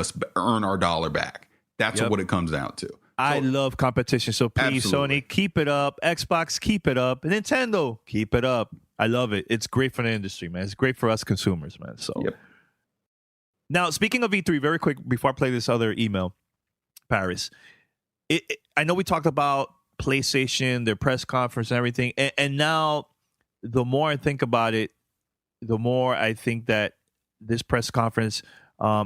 our dollar back. That's what it comes down to. I love competition. So please, absolutely. Sony, keep it up. Xbox, keep it up. Nintendo, keep it up. I love it. It's great for the industry, man. It's great for us consumers, man. So. Yep. Now, speaking of E3, very quick, before I play this other email, Paris, I know we talked about PlayStation, their press conference and everything, and now the more I think about it, the more I think that this press conference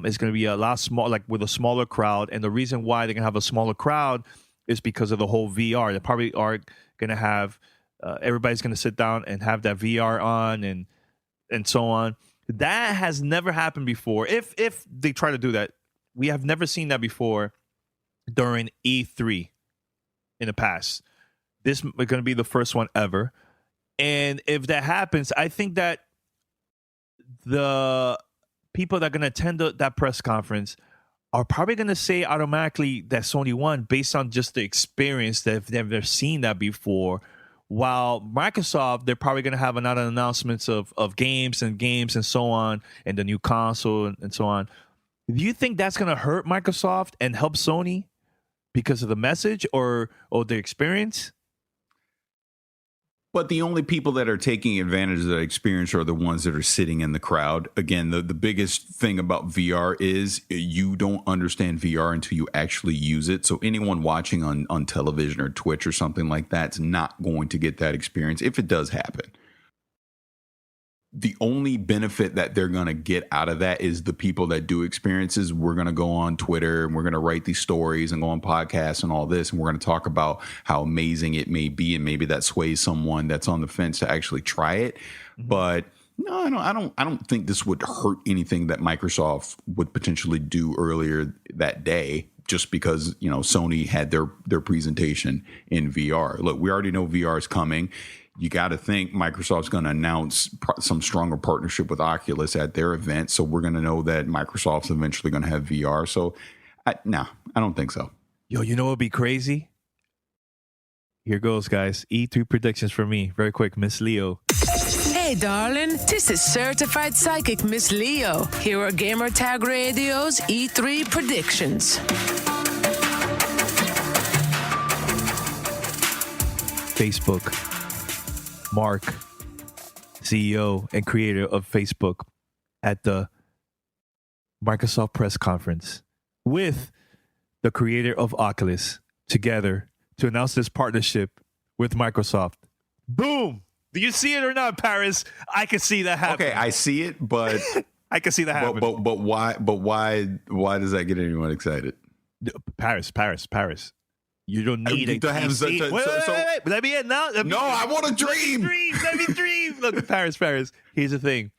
is going to be a lot small, like with a smaller crowd, and the reason why they're going to have a smaller crowd is because of the whole VR. They probably are going to have, everybody's going to sit down and have that VR on and so on. That has never happened before. If they try to do that, we have never seen that before during E3 in the past. This is going to be the first one ever. And if that happens, I think that the people that are going to attend that press conference are probably going to say automatically that Sony won based on just the experience that they've never seen that before. While Microsoft, they're probably going to have another announcements of games and so on, and the new console and so on. Do you think that's going to hurt Microsoft and help Sony because of the message or the experience? But the only people that are taking advantage of that experience are the ones that are sitting in the crowd. Again, the biggest thing about VR is you don't understand VR until you actually use it. So anyone watching on television or Twitch or something like that's not going to get that experience if it does happen. The only benefit that they're going to get out of that is the people that do experiences. We're going to go on Twitter and we're going to write these stories and go on podcasts and all this. And we're going to talk about how amazing it may be. And maybe that sways someone that's on the fence to actually try it. Mm-hmm. But no, I don't think this would hurt anything that Microsoft would potentially do earlier that day, just because, Sony had their presentation in VR. Look, we already know VR is coming. You got to think Microsoft's going to announce some stronger partnership with Oculus at their event. So we're going to know that Microsoft's eventually going to have VR. So, I don't think so. Yo, you know what would be crazy? Here goes, guys. E3 predictions for me. Very quick. Miss Leo. Hey, darling. This is Certified Psychic Miss Leo. Here are Gamertag Radio's E3 predictions. Facebook. Mark, CEO and creator of Facebook, at the Microsoft press conference with the creator of Oculus together to announce this partnership with Microsoft. Boom! Do you see it or not, Paris? I can see that happening. Okay, I see it, but I can see that happening. But why does that get anyone excited? Paris. You don't need a to have PC. Wait. Let me in now. I want to dream. Let me dream. Look, Paris. Here's the thing.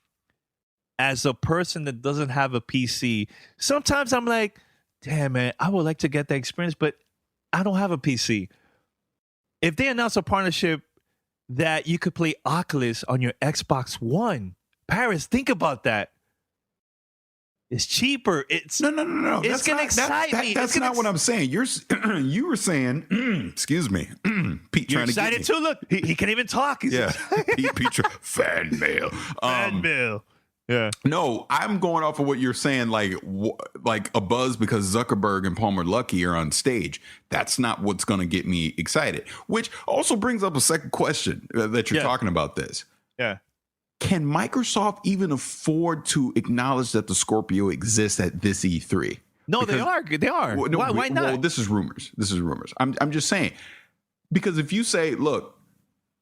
As a person that doesn't have a PC, sometimes I'm like, damn, man, I would like to get that experience, but I don't have a PC. If they announce a partnership that you could play Oculus on your Xbox One, Paris, think about that. It's cheaper. It's no. It's gonna excite me. That's not what I'm saying. You were saying, excuse me, Pete. You're trying excited to get me. Too. Look, he can't even talk. Yeah, Pete, fan mail. Fan mail. Yeah. No, I'm going off of what you're saying, like a buzz because Zuckerberg and Palmer Luckey are on stage. That's not what's going to get me excited. Which also brings up a second question that you're talking about this. Yeah. Can Microsoft even afford to acknowledge that the Scorpio exists at this E3? No, they are. They are. Why not? Well, this is rumors. I'm just saying, because if you say, look,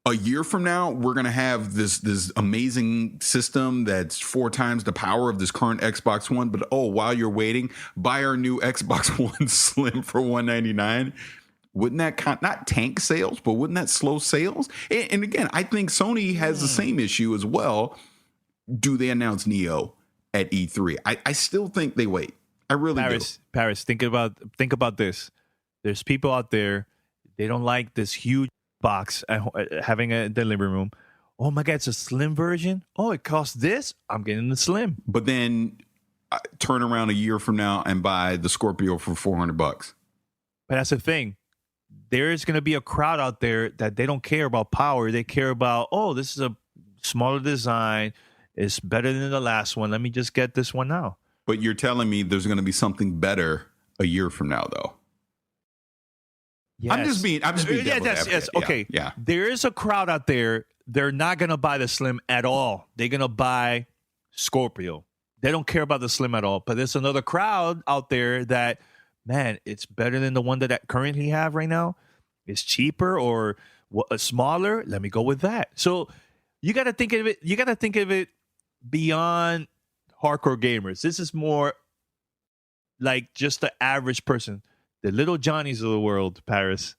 a year from now, we're going to have this amazing system that's 4 times the power of this current Xbox One. But while you're waiting, buy our new Xbox One Slim for $199. Wouldn't that not tank sales, but wouldn't that slow sales? And again, I think Sony has the same issue as well. Do they announce Neo at E3? I still think they wait. I really do. Paris, think about this. There's people out there, they don't like this huge box having a delivery room. Oh my God, it's a slim version. Oh, it costs this. I'm getting the slim. But then turn around a year from now and buy the Scorpio for $400. But that's the thing. There is going to be a crowd out there that they don't care about power. They care about, this is a smaller design. It's better than the last one. Let me just get this one now. But you're telling me there's going to be something better a year from now, though. Yes. I'm just being yes. Okay. Yeah. There is a crowd out there. They're not going to buy the Slim at all. They're going to buy Scorpio. They don't care about the Slim at all. But there's another crowd out there that, man, it's better than the one that I currently have right now. It's cheaper or smaller. Let me go with that. So you got to think of it. You got to think of it beyond hardcore gamers. This is more like just the average person. The little Johnnies of the world, Paris,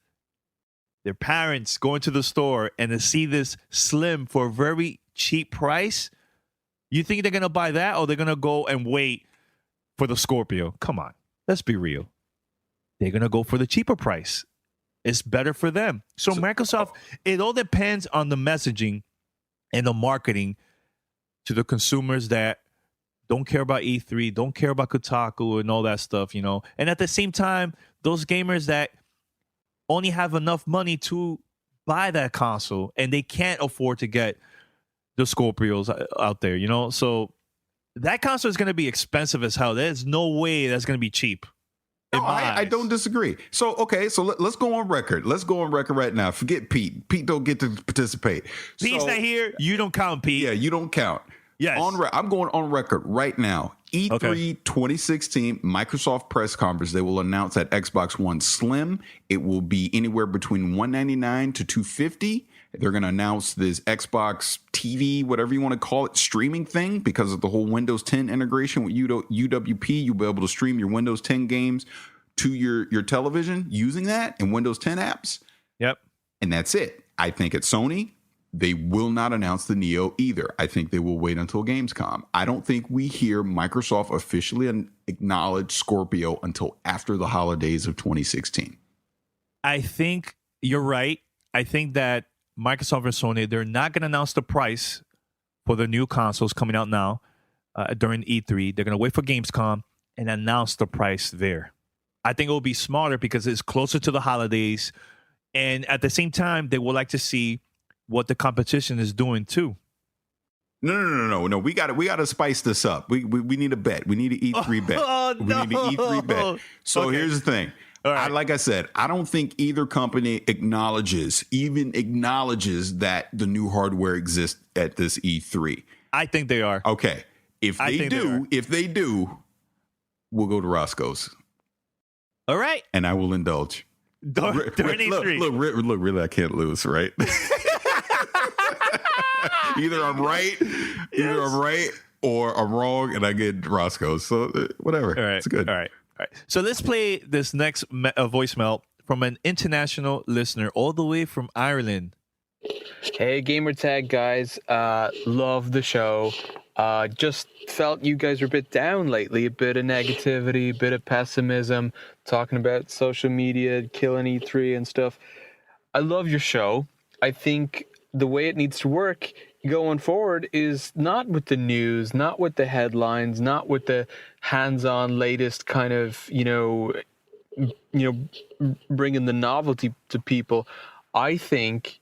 their parents going to the store and to see this Slim for a very cheap price, you think they're going to buy that or they're going to go and wait for the Scorpio? Come on, let's be real. They're going to go for the cheaper price. It's better for them. So Microsoft, it all depends on the messaging and the marketing to the consumers that don't care about E3, don't care about Kotaku and all that stuff, And at the same time, those gamers that only have enough money to buy that console and they can't afford to get the Scorpios out there, So that console is going to be expensive as hell. There's no way that's going to be cheap. No, I don't disagree. So, let's go on record. Let's go on record right now. Forget Pete. Pete don't get to participate. Pete's not here. You don't count, Pete. Yeah, you don't count. Yes. I'm going on record right now. E3 2016 Microsoft press conference. They will announce that Xbox One Slim. It will be anywhere between $199 to $250. They're going to announce this Xbox TV, whatever you want to call it, streaming thing because of the whole Windows 10 integration with UWP. You'll be able to stream your Windows 10 games to your television using that and Windows 10 apps. Yep. And that's it. I think at Sony, they will not announce the Neo either. I think they will wait until Gamescom. I don't think we hear Microsoft officially acknowledge Scorpio until after the holidays of 2016. I think you're right. I think that Microsoft and Sony, they're not going to announce the price for the new consoles coming out now during E3. They're going to wait for Gamescom and announce the price there. I think it will be smarter because it's closer to the holidays. And at the same time, they would like to see what the competition is doing too. No. We got to spice this up. We need a bet. We need an E3 bet. We need an E3 bet. So here's the thing. Right. Like I said, I don't think either company acknowledges that the new hardware exists at this E3. I think they are. Okay. If they do, we'll go to Roscoe's. All right. And I will indulge. During E3. Look, really, I can't lose, right? Either I'm right or I'm wrong and I get Roscoe's. So whatever. All right. It's good. All right. So let's play this next voicemail from an international listener all the way from Ireland. Hey, Gamertag guys. Love the show. Just felt you guys were a bit down lately. A bit of negativity, a bit of pessimism, talking about social media, killing E3 and stuff. I love your show. I think the way it needs to work going forward is not with the news, not with the headlines, not with the hands-on latest kind of, bringing the novelty to people. I think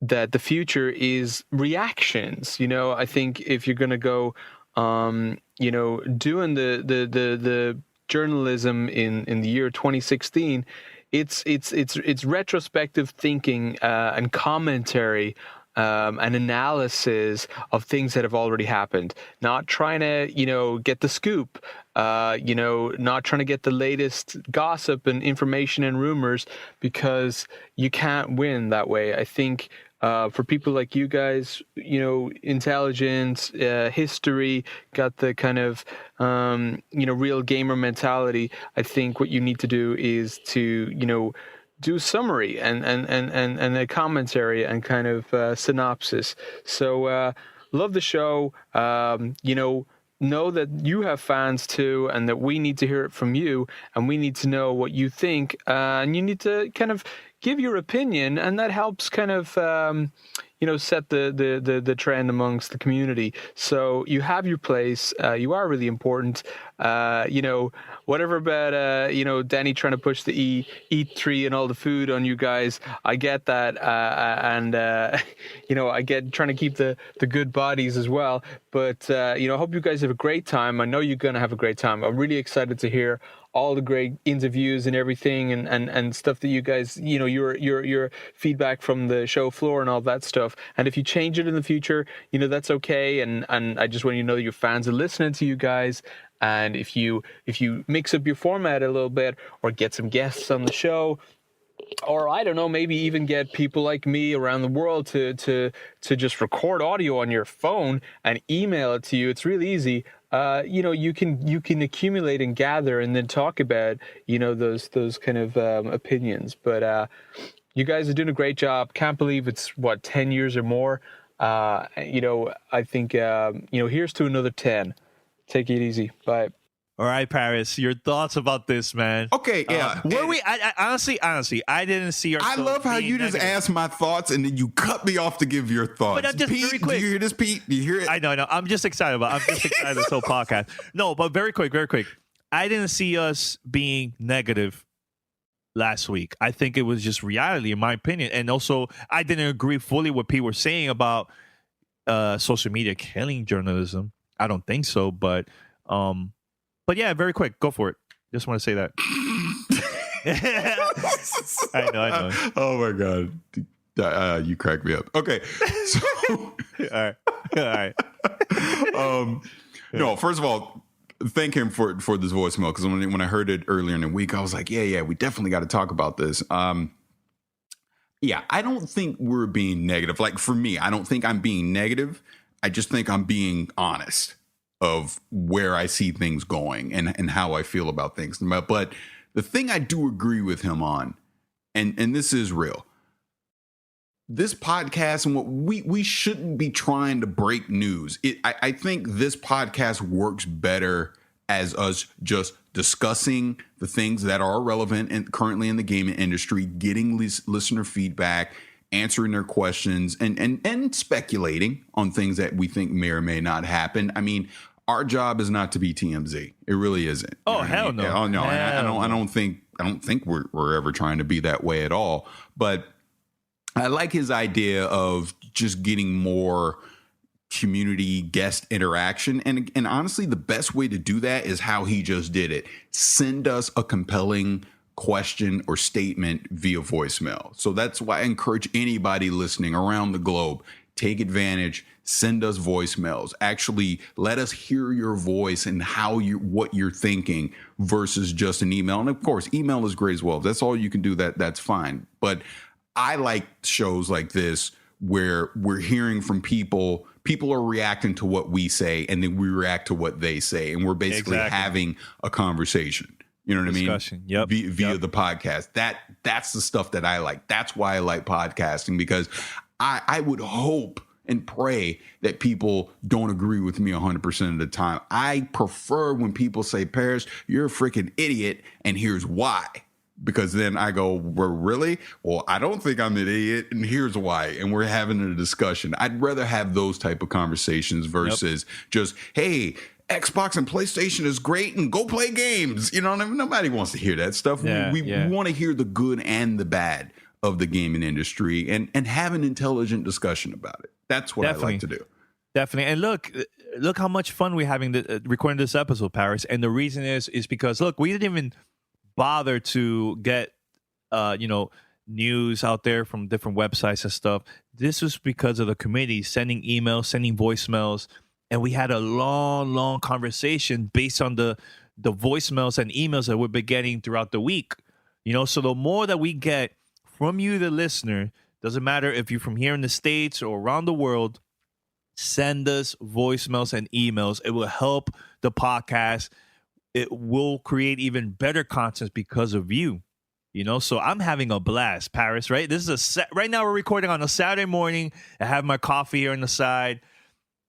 that the future is reactions. I think if you're going to go, doing the journalism in the year 2016, it's retrospective thinking and commentary. An analysis of things that have already happened, not trying to, get the scoop, not trying to get the latest gossip and information and rumors because you can't win that way. I think for people like you guys, intelligence, history, got the kind of, real gamer mentality. I think what you need to do is to, do a summary and a commentary and kind of synopsis. So love the show. Know that you have fans too, and that we need to hear it from you, and we need to know what you think, and you need to kind of give your opinion, and that helps kind of set the trend amongst the community. So you have your place. You are really important. Whatever about Danny trying to push the E3 and all the food on you guys. I get that, and I get trying to keep the good bodies as well. But I hope you guys have a great time. I know you're gonna have a great time. I'm really excited to hear all the great interviews and everything and stuff that you guys, your feedback from the show floor and all that stuff. And if you change it in the future, that's okay. And I just want you to know that your fans are listening to you guys. And if you mix up your format a little bit or get some guests on the show, or I don't know, maybe even get people like me around the world to just record audio on your phone and email it to you. It's really easy. You can accumulate and gather and then talk about, those kind of opinions. But you guys are doing a great job. Can't believe it's 10 years or more. I think here's to another 10. Take it easy. Bye. All right, Paris, your thoughts about this, man? Okay, yeah. Were we? I honestly, I didn't see our. I love how you just asked my thoughts and then you cut me off to give your thoughts. But I'm just Pete, very quick. Do you hear this, Pete? Do you hear it? I know. I'm just excited this whole podcast. No, but very quick. I didn't see us being negative last week. I think it was just reality, in my opinion, and also I didn't agree fully with people were saying about social media killing journalism. I don't think so, but yeah, very quick. Go for it. Just want to say that. I know. Oh my God. You crack me up. Okay. So all right. No, first of all, thank him for this voicemail, because when I heard it earlier in the week, I was like, yeah, we definitely got to talk about this. Yeah, I don't think we're being negative. Like, for me, I don't think I'm being negative. I just think I'm being honest of where I see things going and how I feel about things. But the thing I do agree with him on, and this is real, this podcast and what we shouldn't be trying to break news. I think this podcast works better as us just discussing the things that are relevant and currently in the gaming industry, getting listener feedback, answering their questions, and speculating on things that we think may or may not happen. I mean, our job is not to be TMZ. It really isn't. Oh, hell no. Oh no. I don't think we're ever trying to be that way at all. But I like his idea of just getting more community guest interaction. And honestly, the best way to do that is how he just did it. Send us a compelling question or statement via voicemail. So that's why I encourage anybody listening around the globe, take advantage, send us voicemails. Actually, let us hear your voice and what you're thinking versus just an email. And of course, email is great as well. If that's all you can do, that's fine. But I like shows like this where we're hearing from people. People are reacting to what we say, and then we react to what they say, and we're basically having a conversation. You know what Discussion. I mean? Via the podcast. That's the stuff that I like. That's why I like podcasting, because I would hope and pray that people don't agree with me 100% of the time. I prefer when people say, Parrish, you're a freaking idiot, and here's why. Because then I go, well, really? Well, I don't think I'm an idiot, and here's why. And we're having a discussion. I'd rather have those type of conversations versus just, hey, Xbox and PlayStation is great and go play games. You know, nobody wants to hear that stuff. We want to hear the good and the bad of the gaming industry and have an intelligent discussion about it. That's what I like to do. Definitely. And look how much fun we're having recording this episode, Paris. And the reason is because, look, we didn't even bother to get news out there from different websites and stuff. This was because of the committee sending emails, sending voicemails, and we had a long conversation based on the voicemails and emails that we've been getting throughout the week. So the more that we get from you, the listener, Doesn't matter if you're from here in the States or around the world. Send us voicemails and emails. It will help the podcast. It will create even better content because of you. So I'm having a blast, Paris, right? This is right now we're recording on a Saturday morning. I have my coffee here on the side.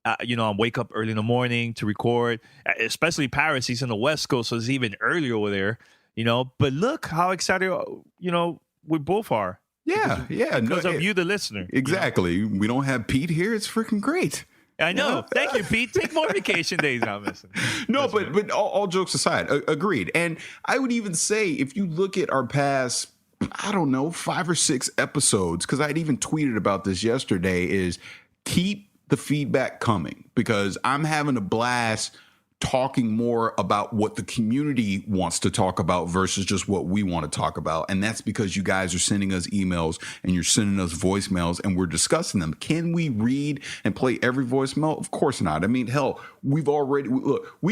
I wake up early in the morning to record, especially Paris. He's in the West Coast, so it's even earlier over there, But look how excited, we both are. Yeah, because of you, the listener. Exactly. We don't have Pete here. It's freaking great. I know. Thank you, Pete. Take more vacation days now, listen. No, but all jokes aside, agreed. And I would even say if you look at our past, I don't know, 5 or 6 episodes, because I'd even tweeted about this yesterday, is keep the feedback coming, because I'm having a blast talking more about what the community wants to talk about versus just what we want to talk about. And that's because you guys are sending us emails and you're sending us voicemails and we're discussing them. Can we read and play every voicemail? Of course not. I mean, hell, we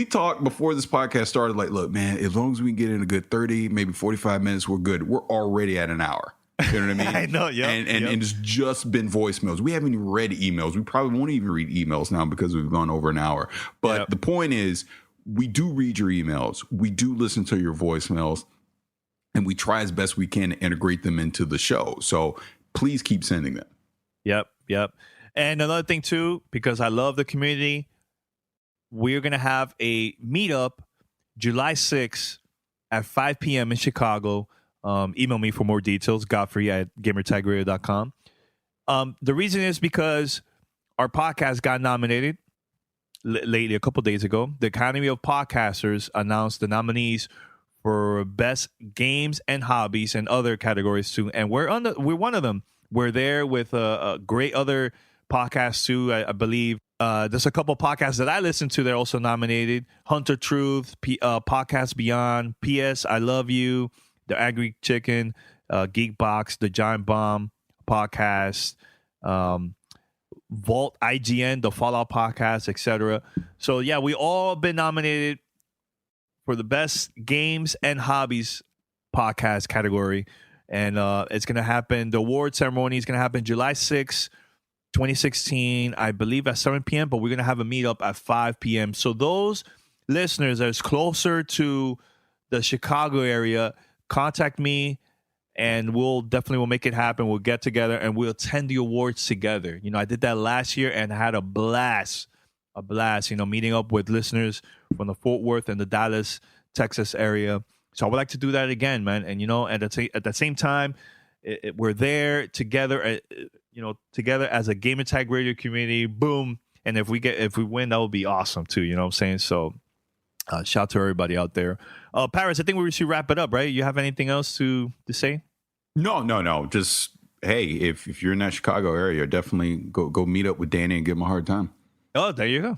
talked before this podcast started, like, look, man, as long as we can get in a good 30, maybe 45 minutes, we're good. We're already at an hour. You know what I mean? I know, yeah. And it's just been voicemails. We haven't even read emails. We probably won't even read emails now because we've gone over an hour. But the point is, we do read your emails. We do listen to your voicemails. And we try as best we can to integrate them into the show. So please keep sending them. Yep. And another thing, too, because I love the community, we're going to have a meetup July 6th at 5 p.m. in Chicago. Email me for more details, Godfrey@gamertagradio.com. The reason is because our podcast got nominated lately, a couple days ago. The Academy of Podcasters announced the nominees for best games and hobbies and other categories too. And we're one of them. We're there with a great other podcasts too. I believe there's a couple podcasts that I listen to. They're also nominated: Hunter Truth, Podcast Beyond, P.S. I Love You, The Angry Chicken, Geekbox, The Giant Bomb podcast, Vault IGN, The Fallout podcast, etc. So yeah, we all been nominated for the best games and hobbies podcast category, and it's gonna happen. The award ceremony is gonna happen July 6th, 2016, I believe at 7 p.m. But we're gonna have a meetup at 5 p.m. So those listeners that's closer to the Chicago area, contact me, and we'll make it happen. We'll get together and we'll attend the awards together. I did that last year and had a blast, meeting up with listeners from the Fort Worth and the Dallas, Texas area. So I would like to do that again, man. And, at the same time, we're there together, together as a Gamer Tag Radio community. Boom. And if we win, that would be awesome too. You know what I'm saying? So shout out to everybody out there. Paris, I think we should wrap it up, right? You have anything else to say? No. Just, hey, if you're in that Chicago area, definitely go meet up with Danny and give him a hard time. Oh, there you go.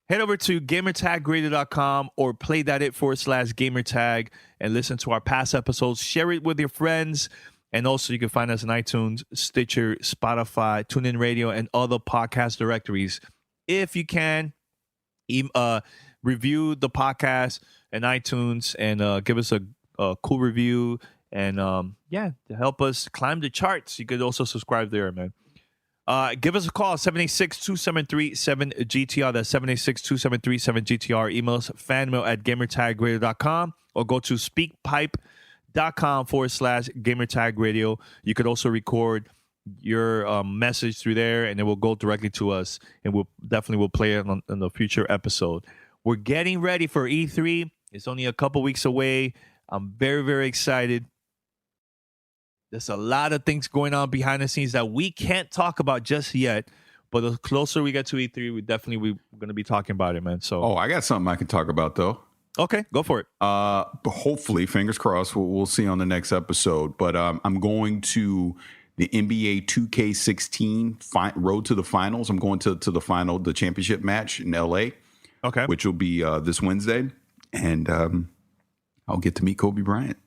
Head over to gamertagradio.com or play.it/gamertag and listen to our past episodes. Share it with your friends. And also you can find us on iTunes, Stitcher, Spotify, TuneIn Radio, and other podcast directories. If you can, review the podcast and iTunes and give us a cool review and to help us climb the charts. You could also subscribe there, man. Give us a call, 786-273-7GTR. That's 786-273-7GTR. Email us fanmail@gamertagradio.com or go to speakpipe.com/gamertagradio. You could also record your message through there and it will go directly to us, and we'll play it on the future episode. We're getting ready for E3. It's only a couple weeks away. I'm very, very excited. There's a lot of things going on behind the scenes that we can't talk about just yet. But the closer we get to E3, we're going to be talking about it, man. So, I got something I can talk about, though. Okay, go for it. Hopefully, fingers crossed, we'll see on the next episode. But I'm going to the NBA 2K16 Road to the Finals. I'm going to the championship match in LA. Okay. Which will be this Wednesday. And I'll get to meet Kobe Bryant.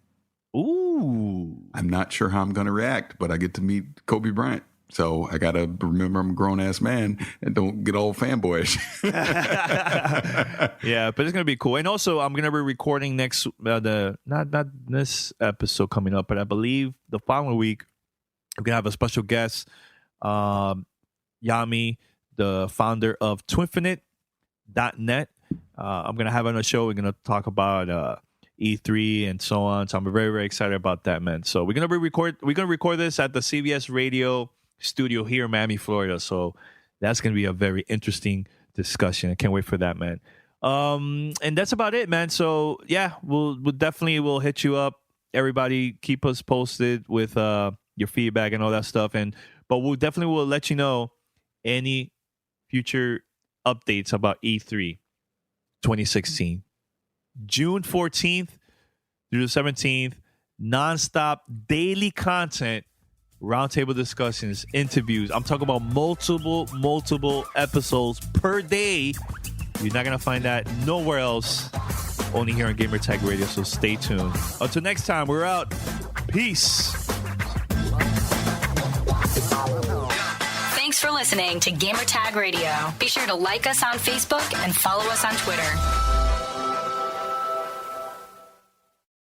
Ooh. I'm not sure how I'm going to react, but I get to meet Kobe Bryant. So I got to remember I'm a grown-ass man and don't get all fanboyish. Yeah, but it's going to be cool. And also, I'm going to be recording next, not this episode coming up, but I believe the following week, We're going to have a special guest, Yami, the founder of Twinfinite.net. I'm going to have on a show. We're going to talk about E3 and so on. So I'm very, very excited about that, man. So we're going to record this at the CBS Radio studio here in Miami, Florida. So that's going to be a very interesting discussion. I can't wait for that, man. And that's about it, man. So yeah, we'll definitely hit you up. Everybody keep us posted with your feedback and all that stuff. But we'll definitely will let you know any future updates about E3 2016. June 14th through the 17th, nonstop daily content, roundtable discussions, interviews. I'm talking about multiple episodes per day. You're not going to find that nowhere else, only here on Gamertag Radio, so stay tuned. Until next time, we're out. Peace. Thanks for listening to Gamertag Radio. Be sure to like us on Facebook and follow us on Twitter.